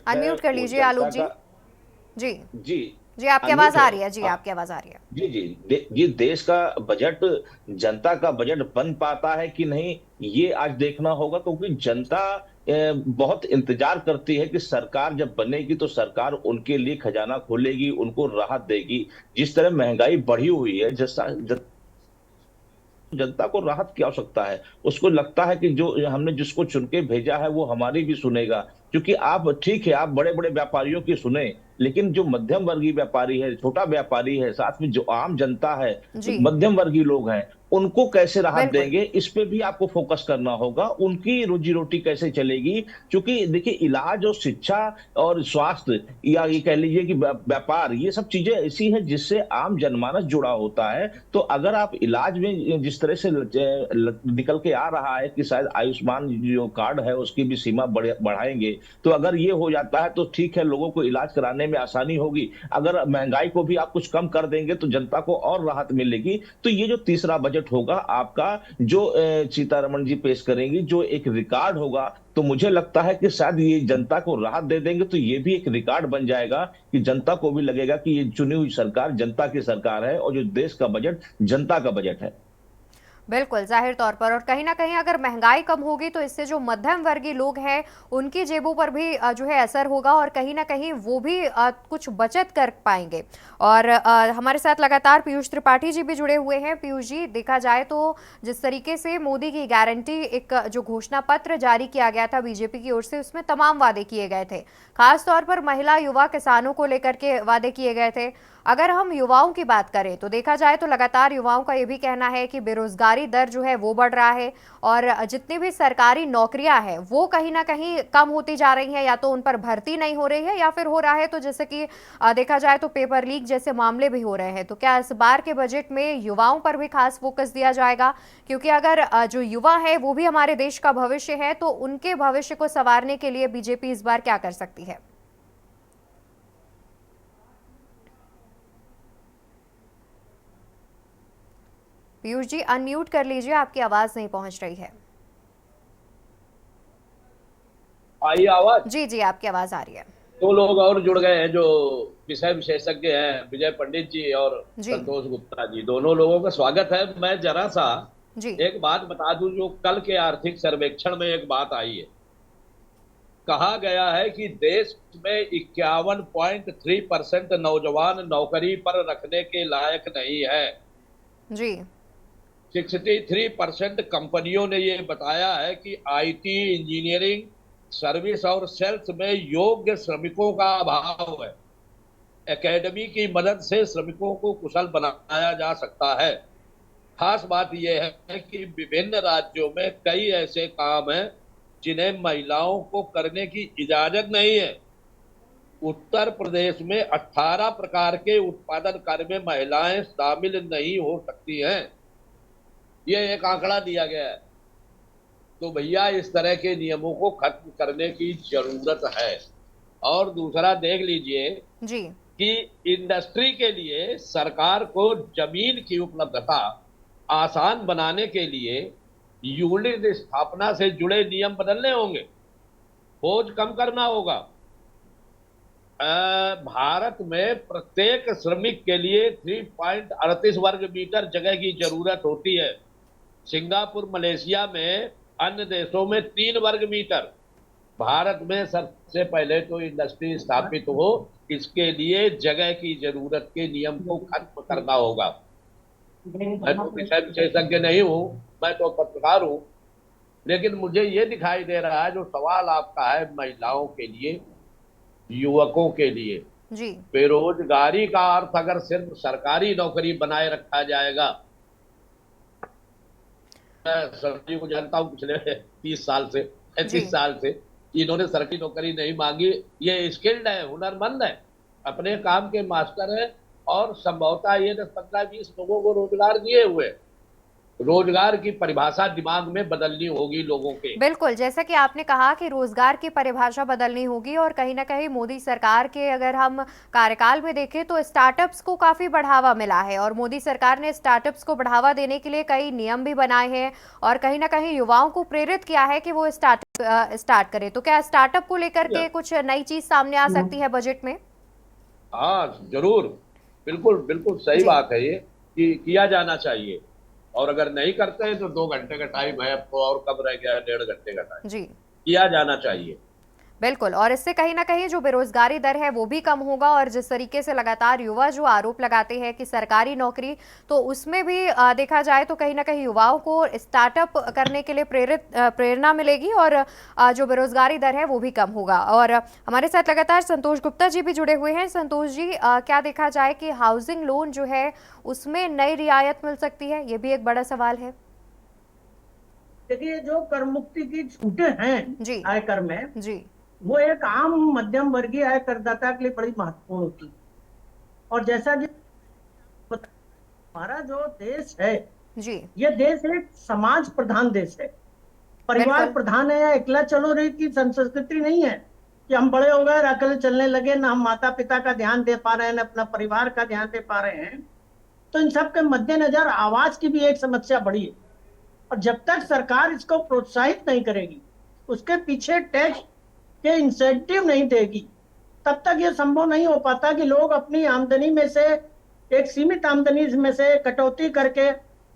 अनम्यूट कर वो लीजिए जनता आलोक जी। का जी जी जी, आपकी आवाज अनम्यूट आ है। रही है। जी, आपकी आवाज आ रही है। जी जी ये देश का बजट, जनता का बजट बन पाता है कि नहीं, ये आज देखना होगा, क्योंकि जनता बहुत इंतजार करती है कि सरकार जब बनेगी तो सरकार उनके लिए खजाना खोलेगी, उनको राहत देगी। जिस तरह महंगाई बढ़ी हुई है, जनता को राहत की आवश्यकता है। उसको लगता है कि जो हमने जिसको चुन के भेजा है वो हमारी भी सुनेगा। क्योंकि आप ठीक है, आप बड़े बड़े व्यापारियों की सुने, लेकिन जो मध्यम वर्गीय व्यापारी है, छोटा व्यापारी है, साथ में जो आम जनता है, जी, मध्यम वर्गीय लोग हैं, उनको कैसे राहत बिल्कुल। देंगे, इस पे भी आपको फोकस करना होगा। उनकी रोजी रोटी कैसे चलेगी, क्योंकि देखिए इलाज और शिक्षा और स्वास्थ्य, या ये कह लीजिए कि व्यापार, ये सब चीजें ऐसी हैं जिससे आम जनमानस जुड़ा होता है। तो अगर आप इलाज में जिस तरह से निकल के आ रहा है कि शायद आयुष्मान जो कार्ड है उसकी भी सीमा बढ़ाएंगे, तो अगर ये हो जाता है तो ठीक है, लोगों को इलाज कराने में आसानी होगी। अगर महंगाई को भी आप कुछ कम कर देंगे तो जनता को और राहत मिलेगी। तो ये जो तीसरा बजट होगा आपका, जो सीतारमण जी पेश करेंगी, जो एक रिकॉर्ड होगा, तो मुझे लगता है कि शायद ये जनता को राहत दे देंगे, तो ये भी एक रिकॉर्ड बन जाएगा कि जनता को भी लगेगा कि ये चुनी हुई सरकार जनता की सरकार है, और जो देश का बजट जनता का बजट है। बिल्कुल, जाहिर तौर पर। और कहीं न कहीं अगर महँगाई कम होगी तो इससे जो मध्यम वर्गीय लोग हैं, उनकी जेबों पर भी जो है असर होगा, और कहीं न कहीं वो भी कुछ बचत कर पाएँगे। और हमारे साथ लगातार पीयूष त्रिपाठी जी भी जुड़े हुए हैं। पीयूष जी, देखा जाए तो जिस तरीके से मोदी की गारंटी एक जो घोषणा पत्र जारी किया गया था बीजेपी की ओर से, उसमें तमाम वादे किए गए थे। खास तौर पर महिला, युवा, किसानों को लेकर के वादे किए गए थे। अगर हम युवाओं की बात करें तो देखा जाए तो लगातार युवाओं का ये भी कहना है कि बेरोजगारी दर जो है वो बढ़ रहा है, और जितनी भी सरकारी नौकरियां हैं वो कहीं ना कहीं कम होती जा रही हैं, या तो उन पर भर्ती नहीं हो रही है, या फिर हो रहा है तो जैसे कि देखा जाए तो पेपर लीक जैसे मामले भी हो रहे हैं। तो क्या इस बार के बजट में युवाओं पर भी खास फोकस दिया जाएगा? क्योंकि अगर जो युवा है वो भी हमारे देश का भविष्य है, तो उनके भविष्य को संवारने के लिए बीजेपी इस बार क्या कर सकती है? पीयूष जी, अनम्यूट कर लीजिए, आपकी आवाज नहीं पहुंच रही है। आई आवाज? जी जी, आपकी आवाज आ रही है। दो लोग और जुड़ गए हैं जो विषय विशेषज्ञ हैं, विजय पंडित जी और जी संतोष गुप्ता जी। दोनों लोगों का स्वागत है। मैं जरा सा जी एक बात बता दूं, जो कल के आर्थिक सर्वेक्षण में एक बात आई है। कहा गया है कि देश में 51.3% नौजवान नौकरी पर रखने के लायक नहीं है। जी 63% कंपनियों ने ये बताया है कि आईटी, इंजीनियरिंग, सर्विस और सेल्स में योग्य श्रमिकों का अभाव है। एकेडमी की मदद से श्रमिकों को कुशल बनाया जा सकता है। खास बात यह है कि विभिन्न राज्यों में कई ऐसे काम हैं जिन्हें महिलाओं को करने की इजाजत नहीं है। उत्तर प्रदेश में 18 प्रकार के उत्पादन कार्य में महिलाएं शामिल नहीं हो सकती हैं। ये एक आंकड़ा दिया गया है। तो भैया, इस तरह के नियमों को खत्म करने की जरूरत है। और दूसरा देख लीजिए जी कि इंडस्ट्री के लिए सरकार को जमीन की उपलब्धता आसान बनाने के लिए यूनिट स्थापना से जुड़े नियम बदलने होंगे, बोझ कम करना होगा। भारत में प्रत्येक श्रमिक के लिए 3.38 वर्ग मीटर जगह की जरूरत होती है। सिंगापुर, मलेशिया में, अन्य देशों में 3 वर्ग मीटर। भारत में सबसे पहले तो इंडस्ट्री स्थापित हो, इसके लिए जगह की जरूरत के नियम को खत्म करना होगा। मैं तो विषय विशेषज्ञ नहीं हूं, मैं तो पत्रकार हूं, लेकिन मुझे ये दिखाई दे रहा है जो सवाल आपका है महिलाओं के लिए, युवकों के लिए, जी बेरोजगारी का अर्थ अगर सिर्फ सरकारी नौकरी बनाए रखा जाएगा मैं सर जी को जानता हूँ पिछले 30 साल से, 35 साल से। इन्होंने सरकारी नौकरी नहीं मांगी। ये स्किल्ड है, हुनरमंद है, अपने काम के मास्टर है, और संभवतः ये 10-15-20 लोगों को रोजगार दिए हुए। रोजगार की परिभाषा दिमाग में बदलनी होगी लोगों के। बिल्कुल, जैसा कि आपने कहा कि रोजगार की परिभाषा बदलनी होगी, और कहीं ना कहीं मोदी सरकार के अगर हम कार्यकाल में देखें तो स्टार्टअप्स को काफी बढ़ावा मिला है, और मोदी सरकार ने स्टार्टअप्स को बढ़ावा देने के लिए कई नियम भी बनाए हैं, और कहीं ना कहीं युवाओं को प्रेरित किया है कि वो स्टार्ट करें। तो क्या स्टार्टअप को लेकर के कुछ नई चीज सामने आ सकती है बजट में? हाँ जरूर, बिल्कुल बिल्कुल सही बात है ये, कि किया जाना चाहिए। और अगर नहीं करते हैं तो 2 घंटे का टाइम है, अब तो और कब रह गया है, 1.5 घंटे का टाइम। जी किया जाना चाहिए। बिल्कुल, और इससे कहीं ना कहीं जो बेरोजगारी दर है वो भी कम होगा, और जिस तरीके से लगातार युवा जो आरोप लगाते हैं कि सरकारी नौकरी, तो उसमें भी देखा जाए तो कहीं ना कहीं युवाओं को स्टार्टअप करने के लिए प्रेरणा मिलेगी, और जो बेरोजगारी दर है वो भी कम होगा। और हमारे साथ लगातार संतोष गुप्ता जी भी जुड़े हुए हैं। संतोष जी, क्या देखा जाए कि हाउसिंग लोन जो है उसमें नई रियायत मिल सकती है? ये भी एक बड़ा सवाल है। देखिए, जो कर मुक्ति की छूटें हैं जी आयकर में, जी वो एक आम मध्यम वर्गीय आय करदाता के लिए बड़ी महत्वपूर्ण होती है। और जैसा कि हमारा जो देश है, जी ये देश एक समाज प्रधान देश है, परिवार प्रधान है। या अकेला चलो रही की संस्कृति नहीं है कि हम बड़े हो गए अकेले चलने लगे, ना हम माता पिता का ध्यान दे पा रहे हैं, ना अपना परिवार का ध्यान दे पा रहे हैं। तो इन सब के मद्देनजर आवास की भी एक समस्या बड़ी है, और जब तक सरकार इसको प्रोत्साहित नहीं करेगी, उसके पीछे टैक्स के इंसेंटिव नहीं देगी, तब तक ये संभव नहीं हो पाता कि लोग अपनी आमदनी में से, एक सीमित आमदनी में से कटौती करके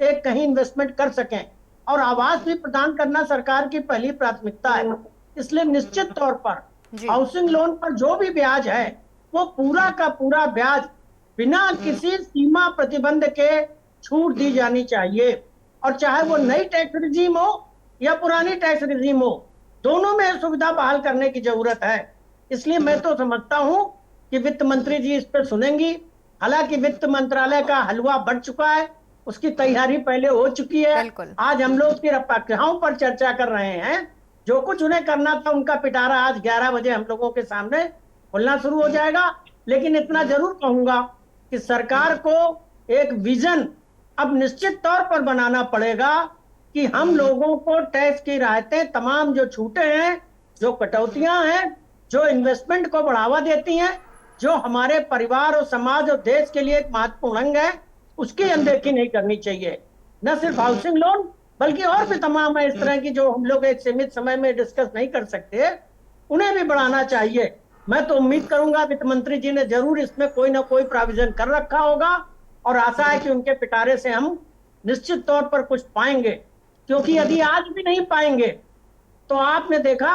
एक कहीं इन्वेस्टमेंट कर सकें। और आवास भी प्रदान करना सरकार की पहली प्राथमिकता है। इसलिए निश्चित तौर पर हाउसिंग लोन पर जो भी ब्याज है, वो पूरा का पूरा ब्याज बिना किसी सीमा प्रतिबंध के छूट दी जानी चाहिए। और चाहे वो नई टैक्स रिजीम हो या पुरानी टैक्स रिजीम हो, दोनों में सुविधा बहाल करने की जरूरत है। इसलिए मैं तो समझता हूं कि वित्त मंत्री जी इस पर सुनेंगी। हालांकि वित्त मंत्रालय का हलवा बढ़ चुका है, उसकी तैयारी पहले हो चुकी है। आज हम लोग सिर्फ अफवाहों पर चर्चा कर रहे हैं। जो कुछ उन्हें करना था उनका पिटारा आज 11 बजे हम लोगों के सामने खुलना शुरू हो जाएगा। लेकिन इतना जरूर कहूंगा कि सरकार को एक विजन अब निश्चित तौर पर बनाना पड़ेगा कि हम लोगों को टैक्स की राहतें, तमाम जो छूटें हैं, जो कटौतियां हैं, जो इन्वेस्टमेंट को बढ़ावा देती हैं, जो हमारे परिवार और समाज और देश के लिए एक महत्वपूर्ण अंग है, उसकी अनदेखी नहीं करनी चाहिए। न सिर्फ हाउसिंग लोन, बल्कि और भी तमाम है इस तरह की जो हम लोग एक सीमित समय में डिस्कस नहीं कर सकते, उन्हें भी बढ़ाना चाहिए। मैं तो उम्मीद करूंगा वित्त मंत्री जी ने जरूर इसमें कोई ना कोई प्रोविजन कर रखा होगा, और आशा है कि उनके पिटारे से हम निश्चित तौर पर कुछ पाएंगे। क्योंकि यदि आज भी नहीं पाएंगे तो आपने देखा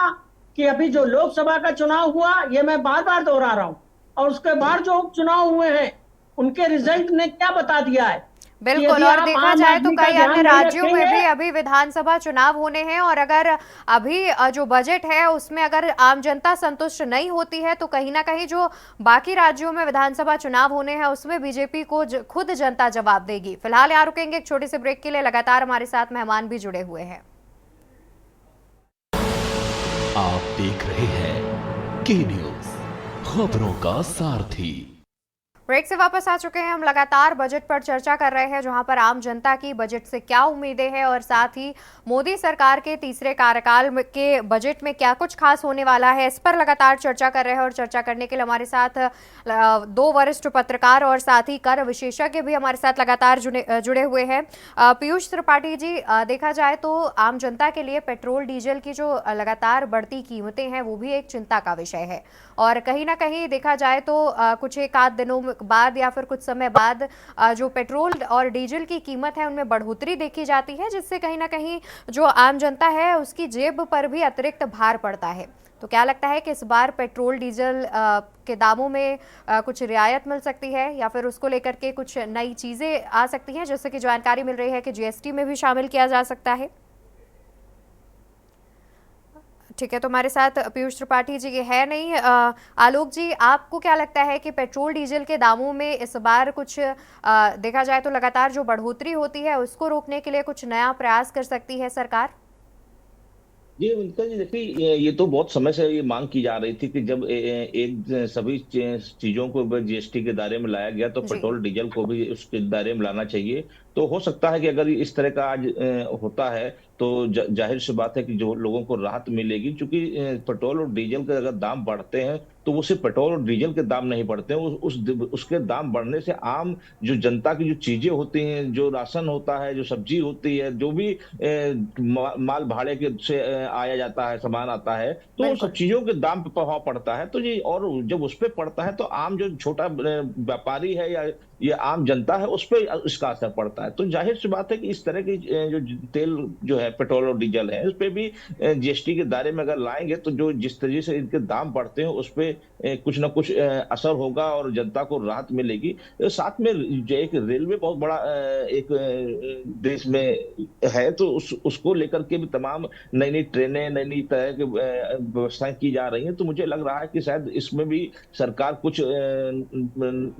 कि अभी जो लोकसभा का चुनाव हुआ, ये मैं बार बार दोहरा रहा हूं, और उसके बाद जो उपचुनाव हुए हैं उनके रिजल्ट ने क्या बता दिया है। बिल्कुल, और देखा जाए तो कई अन्य राज्यों में भी अभी विधानसभा चुनाव होने हैं, और अगर अभी जो बजट है उसमें अगर आम जनता संतुष्ट नहीं होती है, तो कहीं ना कहीं जो बाकी राज्यों में विधानसभा चुनाव होने हैं उसमें बीजेपी को खुद जनता जवाब देगी। फिलहाल यहाँ रुकेंगे एक छोटे से ब्रेक के लिए। लगातार हमारे साथ मेहमान भी जुड़े हुए हैं। आप देख रहे हैं के न्यूज़, खबरों का सारथी। ब्रेक से वापस आ चुके हैं। हम लगातार बजट पर चर्चा कर रहे हैं, जहां पर आम जनता की बजट से क्या उम्मीदें हैं, और साथ ही मोदी सरकार के तीसरे कार्यकाल के बजट में क्या कुछ खास होने वाला है, इस पर लगातार चर्चा कर रहे हैं। और चर्चा करने के लिए हमारे साथ 2 वरिष्ठ पत्रकार और साथ ही कर विशेषज्ञ भी हमारे साथ लगातार जुड़े हुए हैं। पीयूष त्रिपाठी जी, देखा जाए तो आम जनता के लिए पेट्रोल डीजल की जो लगातार बढ़ती कीमतें हैं वो भी एक चिंता का विषय है, और कहीं ना कहीं देखा जाए तो कुछ एक आध दिनों बाद या फिर कुछ समय बाद जो पेट्रोल और डीजल की कीमत है उनमें बढ़ोतरी देखी जाती है, जिससे कहीं ना कहीं जो आम जनता है उसकी जेब पर भी अतिरिक्त भार पड़ता है। तो क्या लगता है कि इस बार पेट्रोल डीजल के दामों में कुछ रियायत मिल सकती है, या फिर उसको लेकर के कुछ नई चीज़ें आ सकती हैं? जैसे कि जानकारी मिल रही है कि जीएसटी में भी शामिल किया जा सकता है। ठीक है, तो हमारे साथ पीयूष त्रिपाठी जी है नहीं। आलोक जी, आपको क्या लगता है कि पेट्रोल डीजल के दामों में इस बार कुछ देखा जाए तो लगातार जो बढ़ोतरी होती है उसको रोकने के लिए कुछ नया प्रयास कर सकती है सरकार? जी उनका जी देखिए ये तो बहुत समय से ये मांग की जा रही थी कि जब एक सभी चीजों को जीएसटी के दायरे में लाया गया तो जी। पेट्रोल डीजल को भी उसके दायरे में लाना चाहिए। तो हो सकता है कि अगर इस तरह का आज होता है तो जाहिर सी बात है कि जो लोगों को राहत मिलेगी, क्योंकि पेट्रोल और डीजल के अगर दाम बढ़ते हैं तो वो सिर्फ पेट्रोल और डीजल के दाम नहीं बढ़ते हैं, उसके दाम बढ़ने से आम जो जनता की जो चीजें होती हैं, जो राशन होता है, जो सब्जी होती है, जो भी माल भाड़े के से आया जाता है, सामान आता है, तो उन सब बिल्कुल। चीजों के दाम पे प्रभाव पड़ता है। तो ये और जब उस पर पड़ता है तो आम जो छोटा व्यापारी है या ये आम जनता है उस पर इसका असर पड़ता है। तो जाहिर सी बात है कि इस तरह की जो तेल जो है, पेट्रोल और डीजल है, उस पर भी जीएसटी के दायरे में अगर लाएंगे तो जो जिस तरीके से इनके दाम बढ़ते हैं उस पर कुछ ना कुछ असर होगा और जनता को राहत मिलेगी। साथ में जो एक रेलवे बहुत बड़ा एक देश में है, तो उसको लेकर के भी तमाम नई नई ट्रेनें, नई नई तरह की व्यवस्थाएं की जा रही हैं। तो मुझे लग रहा है कि शायद इसमें भी सरकार कुछ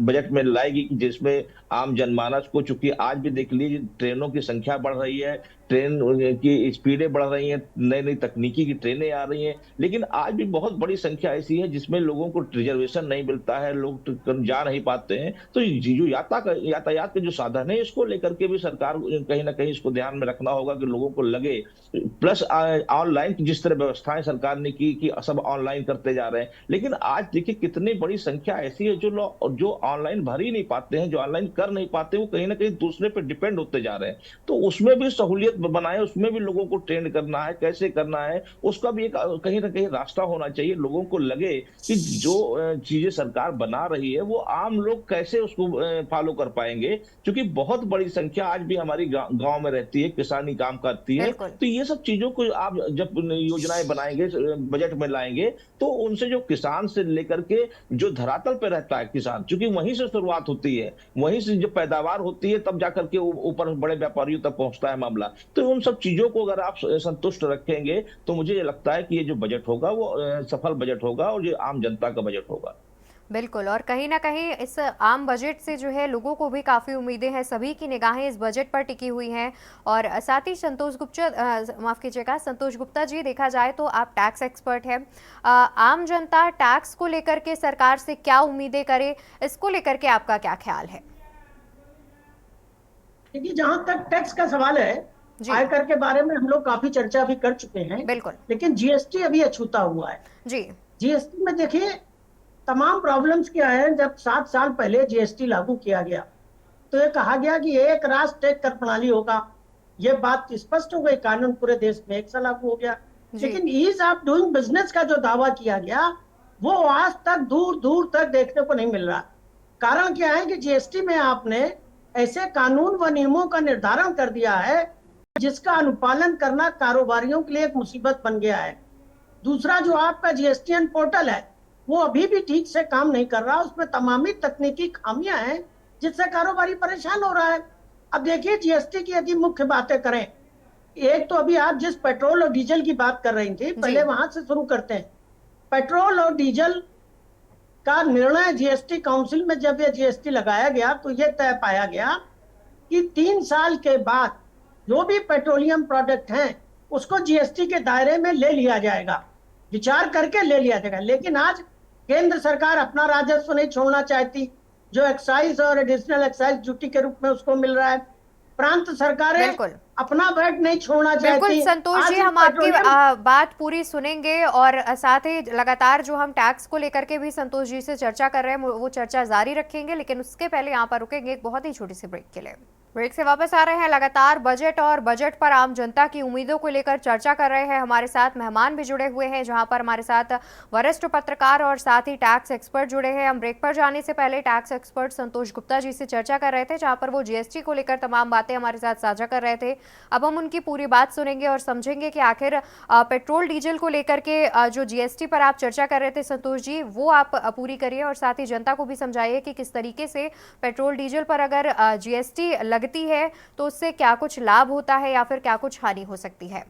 बजट में लाएगी जिसमें आम जनमानस को, चूंकि आज भी देख लीजिए ट्रेनों की संख्या बढ़ रही है, ट्रेन की स्पीडें बढ़ रही हैं, नई नई तकनीकी की ट्रेनें आ रही हैं, लेकिन आज भी बहुत बड़ी संख्या ऐसी है जिसमें लोगों को रिजर्वेशन नहीं मिलता है, लोग जा नहीं पाते हैं। तो जो यातायात के जो साधन है इसको लेकर के भी सरकार कहीं ना कहीं इसको ध्यान में रखना होगा कि लोगों को लगे। प्लस ऑनलाइन जिस तरह व्यवस्थाएं सरकार ने की कि सब ऑनलाइन करते जा रहे हैं, लेकिन आज देखिए कितनी बड़ी संख्या ऐसी है जो लोग जो ऑनलाइन भर ही नहीं पाते हैं, जो ऑनलाइन कर नहीं पाते, वो कहीं ना कहीं दूसरे पे डिपेंड होते जा रहे हैं। तो उसमें भी सहूलियत बनाए, उसमें भी लोगों को ट्रेंड करना है, कैसे करना है उसका भी एक कहीं ना कहीं रास्ता होना चाहिए। लोगों को लगे कि जो चीजें सरकार बना रही है वो आम लोग कैसे उसको फॉलो कर पाएंगे, क्योंकि बहुत बड़ी संख्या आज भी हमारी गांव में रहती है, किसानी काम करती है। बिल्कुल। तो ये सब चीजों को आप जब योजनाएं बनाएंगे, बजट में लाएंगे, तो उनसे जो किसान से लेकर के जो धरातल पे रहता है किसान, क्योंकि वहीं से शुरुआत होती है, वहीं से जो पैदावार होती है तब जाकर के ऊपर बड़े व्यापारियों तक पहुंचता है मामला। तो उन सब चीजों को अगर आप संतुष्ट रखेंगे तो मुझे ये लगता है कि ये जो बजट होगा वो सफल बजट होगा और ये आम जनता का बजट होगा। बिल्कुल, और कहीं ना कहीं इस आम बजट से जो है लोगों को भी काफ़ी उम्मीदें हैं, सभी की निगाहें इस बजट पर टिकी हुई हैं। और साथ ही माफ़ कीजिएगा, संतोष गुप्ता जी, देखा जाए तो आप टैक्स एक्सपर्ट हैं। आम जनता टैक्स को लेकर के सरकार से क्या उम्मीदें करे, इसको लेकर के आपका क्या ख्याल है? देखिए, जहां तक टैक्स का सवाल है, आयकर के बारे में हम लोग काफी चर्चा भी कर चुके हैं। बिल्कुल। लेकिन जीएसटी अभी अछूता हुआ है जी। जीएसटी में देखिए तमाम प्रॉब्लम्स क्या है। जब 7 साल पहले जीएसटी लागू किया गया तो ये कहा गया कि एक राष्ट्र एक कर प्रणाली होगा। ये बात स्पष्ट हो गई, कानून पूरे देश में एक सा लागू हो गया। लेकिन ईज ऑफ डूइंग बिजनेस का जो दावा किया गया वो आज तक दूर दूर तक देखने को नहीं मिल रहा। कारण क्या है कि जीएसटी में आपने ऐसे कानून व नियमों का निर्धारण कर दिया है जिसका अनुपालन करना कारोबारियों के लिए एक मुसीबत बन गया है। दूसरा, जो आपका जीएसटीएन पोर्टल है वो अभी भी ठीक से काम नहीं कर रहा, उसमें तमामी तकनीकी खामियां हैं जिससे कारोबारी परेशान हो रहा है। अब देखिए, जीएसटी की यदि मुख्य बातें करें, एक तो अभी आप जिस पेट्रोल और डीजल की बात कर रही थी, पहले वहां से शुरू करते हैं। पेट्रोल और डीजल का निर्णय जीएसटी काउंसिल में जब यह जीएसटी लगाया गया तो यह तय पाया गया कि 3 साल के बाद जो भी पेट्रोलियम प्रोडक्ट हैं उसको जीएसटी के दायरे में ले लिया जाएगा, विचार करके ले लिया जाएगा। लेकिन आज केंद्र सरकार अपना राजस्व नहीं छोड़ना चाहती, जो एक्साइज और एडिशनल एक्साइज ड्यूटी के रूप में उसको मिल रहा है। प्रांत सरकारें अपना वैट नहीं छोड़ना चाहती। बिल्कुल संतोष जी, हम आपकी बात पूरी सुनेंगे और साथ ही लगातार जो हम टैक्स को लेकर के भी संतोष जी से चर्चा कर रहे हैं वो चर्चा जारी रखेंगे, लेकिन उसके पहले यहाँ पर रुकेंगे एक बहुत ही छोटी सी ब्रेक के लिए। ब्रेक से वापस आ रहे हैं। लगातार बजट और बजट पर आम जनता की उम्मीदों को लेकर चर्चा कर रहे हैं। हमारे साथ मेहमान भी जुड़े हुए हैं, जहां पर हमारे साथ वरिष्ठ पत्रकार और साथ ही टैक्स एक्सपर्ट जुड़े हैं। हम ब्रेक पर जाने से पहले टैक्स एक्सपर्ट संतोष गुप्ता जी से चर्चा कर रहे थे, जहां पर वो जीएसटी को लेकर तमाम बातें हमारे साथ साझा कर रहे थे। अब हम उनकी पूरी बात सुनेंगे और समझेंगे कि आखिर पेट्रोल डीजल को लेकर के जो जीएसटी पर आप चर्चा कर रहे थे संतोष जी, वो आप पूरी करिए और साथ ही जनता को भी समझाइए कि किस तरीके से पेट्रोल डीजल पर अगर जीएसटी लगती है तो उससे क्या कुछ लाभ होता है या फिर क्या कुछ हानि हो सकती है।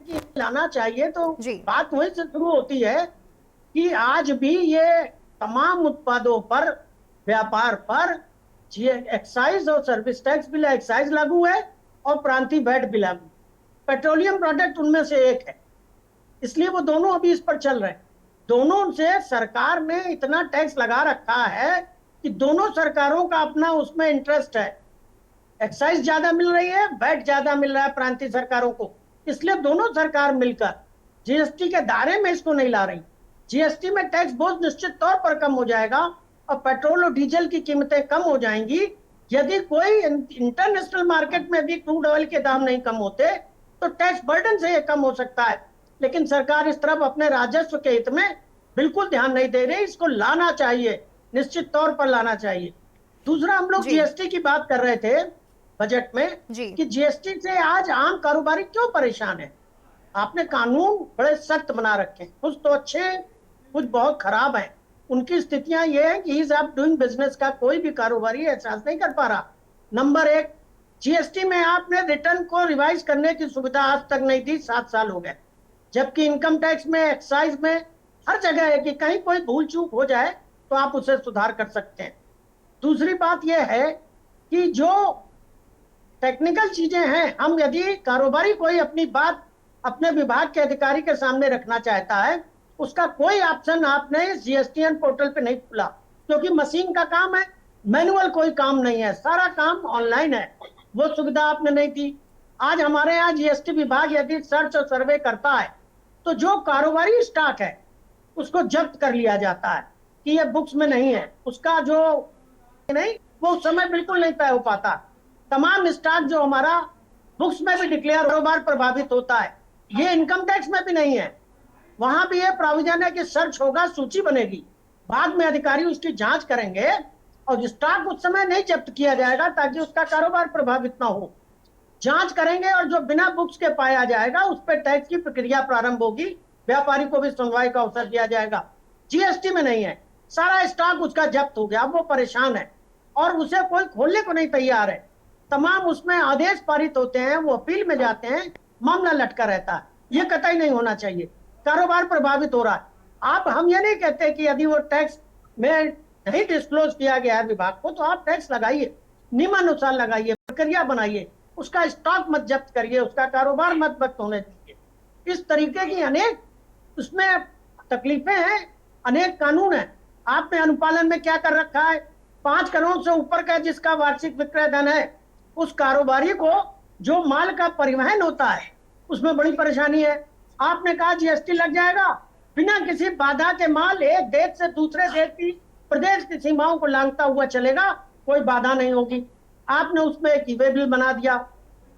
कि लाना चाहिए, तो जी। बात वहीं से शुरू होती है कि आज भी ये तमाम उत्पादों पर, व्यापार पर एक्साइज और सर्विस टैक्स भी, एक्साइज लागू है और प्रांतीय वैट भी लागू। पेट्रोलियम प्रोडक्ट उनमें से एक है, इसलिए वो दोनों अभी इस पर चल रहे हैं। दोनों से सरकार ने इतना टैक्स लगा रखा है कि दोनों सरकारों का अपना उसमें इंटरेस्ट है। एक्साइज ज्यादा मिल रही है, वैट ज्यादा मिल रहा है प्रांतीय सरकारों को, इसलिए दोनों सरकार मिलकर जीएसटी के दायरे में इसको नहीं ला रही। जीएसटी में टैक्स बोझ निश्चित तौर पर कम हो जाएगा और पेट्रोल और डीजल की कीमतें कम हो जाएंगी। यदि कोई इंटरनेशनल मार्केट में भी क्रूड ऑयल के दाम नहीं कम होते तो टैक्स बर्डन से ये कम हो सकता है, लेकिन सरकार इस तरफ अपने राजस्व के हित में बिल्कुल ध्यान नहीं दे रही। इसको लाना चाहिए, निश्चित तौर पर लाना चाहिए। दूसरा, हम लोग जी। जीएसटी की बात कर रहे थे बजट में जी। कि जीएसटी से आज आम कारोबारी क्यों परेशान है। आपने कानून बड़े सख्त बना रखे हैं, कुछ तो अच्छे, कुछ बहुत खराब हैं। उनकी स्थितियां ये है कि ईज ऑफ डूइंग बिजनेस का कोई भी कारोबारी एहसास नहीं कर पा रहा। नंबर एक, जीएसटी में आपने रिटर्न को रिवाइज करने की सुविधा आज तक नहीं दी, 7 साल हो गए, जबकि इनकम टैक्स में, एक्साइज में हर जगह है कि कहीं कोई भूल चूक हो जाए तो आप उसे सुधार कर सकते हैं। दूसरी बात यह है कि जो टेक्निकल चीजें हैं, हम यदि कारोबारी कोई अपनी बात अपने विभाग के अधिकारी के सामने रखना चाहता है, उसका कोई ऑप्शन आपने जीएसटीएन पोर्टल पे नहीं खुला, क्योंकि मशीन का काम है, मैनुअल कोई काम नहीं है, सारा काम ऑनलाइन है। वो सुविधा आपने नहीं दी। आज हमारे यहाँ जीएसटी विभाग यदि सर्च और सर्वे करता है तो जो कारोबारी स्टॉक है उसको जब्त कर लिया जाता है कि ये बुक्स में नहीं है, उसका जो नहीं, वो उस समय बिल्कुल नहीं तय हो पाता। तमाम स्टॉक जो हमारा बुक्स में भी डिक्लेयर, कारोबार प्रभावित होता है। ये इनकम टैक्स में भी नहीं है, वहां भी ये प्रोविजन है कि सर्च होगा, सूची बनेगी, बाद में अधिकारी उसकी जांच करेंगे और स्टॉक उस समय नहीं जब्त किया जाएगा ताकि उसका कारोबार प्रभावित ना हो। जांच करेंगे और जो बिना बुक्स के पाया जाएगा उस पर टैक्स की प्रक्रिया प्रारंभ होगी, व्यापारी को भी सुनवाई का अवसर दिया जाएगा। जीएसटी में नहीं है, सारा स्टॉक उसका जब्त हो गया, वो परेशान है और उसे कोई खोलने को नहीं तैयार है। तमाम उसमें आदेश पारित होते हैं, वो अपील में जाते हैं, मामला लटका रहता है। ये कतई नहीं होना चाहिए, कारोबार प्रभावित हो रहा है। आप, हम ये नहीं कहते कि यदि वो टैक्स में नहीं डिस्क्लोज किया गया है विभाग को तो आप टैक्स लगाइए, नियमानुसार लगाइए, प्रक्रिया बनाइए, उसका स्टॉक मत जब्त करिए, उसका कारोबार मत होने दीजिए। इस तरीके की अनेक उसमें तकलीफें हैं, अनेक कानून है। आपने अनुपालन में क्या कर रखा है, 5 करोड़ से ऊपर का जिसका वार्षिक विक्रय धन है, उस कारोबारी को जो माल का परिवहन होता है उसमें बड़ी परेशानी है। आपने कहा जीएसटी लग जाएगा, बिना किसी बाधा के माल एक देश से दूसरे देश की, प्रदेश की सीमाओं को लांघता हुआ चलेगा, कोई बाधा नहीं होगी। आपने उसमें एक ईवे बिल बना दिया,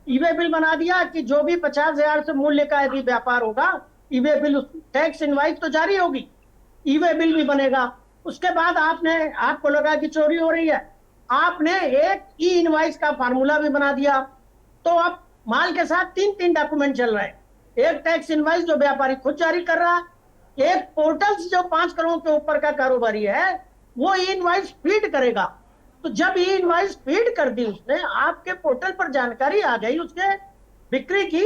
ईवे बिल बना दिया कि जो भी 50,000 से मूल्य का यदि व्यापार होगा, ईवे बिल, टैक्स इनवाइस तो जारी होगी, ईवे बिल भी बनेगा। उसके बाद आपको लगा कि चोरी हो रही है, आपने एक ई इनवाइस का फार्मूला भी बना दिया। तो अब माल के साथ 3 डॉक्यूमेंट चल रहे हैं, एक टैक्स इनवाइस जो व्यापारी खुद जारी कर रहा है, एक पोर्टल से जो 5 करोड़ के ऊपर का कारोबारी है वो ई इनवाइस फीड करेगा। तो जब ई इनवाइस फीड कर दी उसने, आपके पोर्टल पर जानकारी आ गई उसके बिक्री की,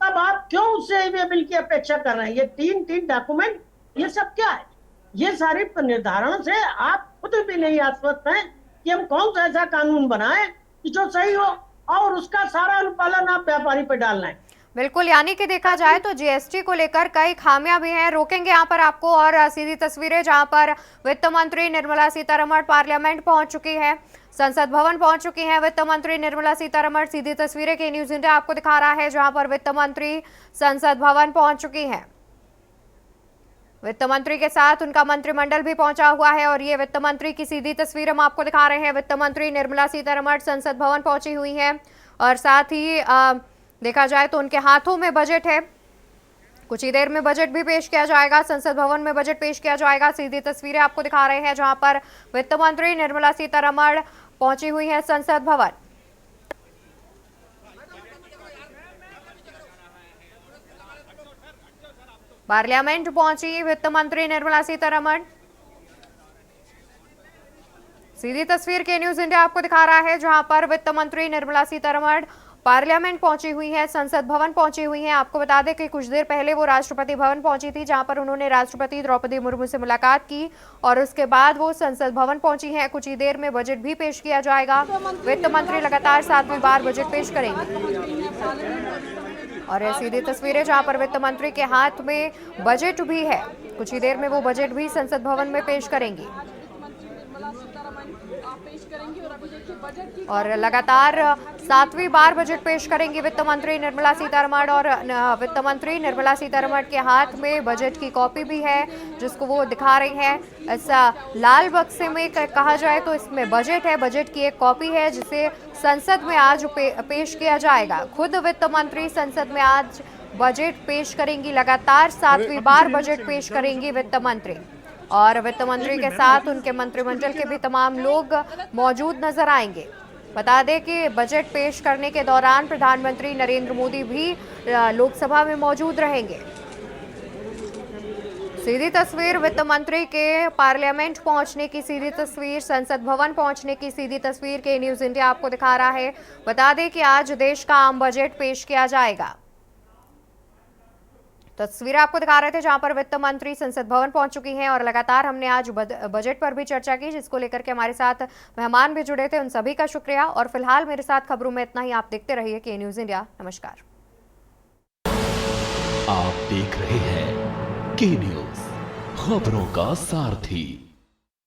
तब आप क्यों उससे ईवे बिल की अपेक्षा कर रहे हैं। ये 3 डॉक्यूमेंट, ये सब क्या है? ये सारी निर्धारण से आप खुद भी नहीं आश्वस्त हैं कि हम कौन सा ऐसा कानून बनाए कि जो सही हो और उसका सारा अनुपालन आप व्यापारी पे डालना है। बिल्कुल, यानी कि देखा जाए तो जीएसटी को लेकर कई खामियां भी हैं। रोकेंगे यहाँ पर आपको और सीधी तस्वीरें, जहां पर वित्त मंत्री निर्मला सीतारमण पार्लियामेंट पहुंच चुकी हैं, संसद भवन पहुंच चुकी हैं वित्त मंत्री निर्मला सीतारमण। सीधी तस्वीरें के न्यूज इंडिया आपको दिखा रहा है, जहां पर वित्त मंत्री संसद भवन पहुंच चुकी हैं। वित्त मंत्री के साथ उनका मंत्रिमंडल भी पहुंचा हुआ है और ये वित्त मंत्री की सीधी तस्वीर हम आपको दिखा रहे हैं। वित्त मंत्री निर्मला सीतारमण संसद भवन पहुंची हुई हैं और साथ ही देखा जाए तो उनके हाथों में बजट है। कुछ ही देर में बजट भी पेश किया जाएगा, संसद भवन में बजट पेश किया जाएगा। सीधी तस्वीरें आपको दिखा रहे हैं जहां पर वित्त मंत्री निर्मला सीतारमण पहुंची हुई है संसद भवन। पार्लियामेंट पहुंची वित्त मंत्री निर्मला सीतारमण। सीधी तस्वीर के न्यूज इंडिया आपको दिखा रहा है जहां पर वित्त मंत्री निर्मला सीतारमण पार्लियामेंट पहुंची हुई हैं, संसद भवन पहुंची हुई हैं। आपको बता दें कि कुछ देर पहले वो राष्ट्रपति भवन पहुंची थी, जहां पर उन्होंने राष्ट्रपति द्रौपदी मुर्मू से मुलाकात की और उसके बाद वो संसद भवन पहुंची हैं। कुछ ही देर में बजट भी पेश किया जाएगा। वित्त मंत्री लगातार 7वीं बार बजट पेश करेंगे और ये सीधी तस्वीरें जहां पर वित्त मंत्री के हाथ में बजट भी है। कुछ ही देर में वो बजट भी संसद भवन में पेश करेंगी और लगातार 7वीं बार बजट पेश करेंगी वित्त मंत्री निर्मला सीतारमण। और वित्त मंत्री निर्मला सीतारमण के हाथ में बजट की कॉपी भी है, जिसको वो दिखा रही हैं। ऐसा लाल बक्से में कहा जाए तो इसमें बजट है, बजट की एक कॉपी है जिसे संसद में आज पेश किया जाएगा। खुद वित्त मंत्री संसद में आज बजट पेश करेंगी। लगातार 7वीं बार बजट पेश करेंगी वित्त मंत्री और वित्त मंत्री के साथ उनके मंत्रिमंडल के भी तमाम लोग मौजूद नजर आएंगे। बता दें कि बजट पेश करने के दौरान प्रधानमंत्री नरेंद्र मोदी भी लोकसभा में मौजूद रहेंगे। सीधी तस्वीर वित्त मंत्री के पार्लियामेंट पहुंचने की सीधी तस्वीर, संसद भवन पहुंचने की सीधी तस्वीर के न्यूज इंडिया आपको दिखा रहा है। बता दें कि आज देश का आम बजट पेश किया जाएगा। तस्वीर आपको दिखा रहे थे जहां पर वित्त मंत्री संसद भवन पहुंच चुकी हैं और लगातार हमने आज बजट पर भी चर्चा की, जिसको लेकर के हमारे साथ मेहमान भी जुड़े थे। उन सभी का शुक्रिया और फिलहाल मेरे साथ खबरों में इतना ही। आप देखते रहिए के न्यूज इंडिया। नमस्कार। आप देख रहे हैं के न्यूज, खबरों का सारथी।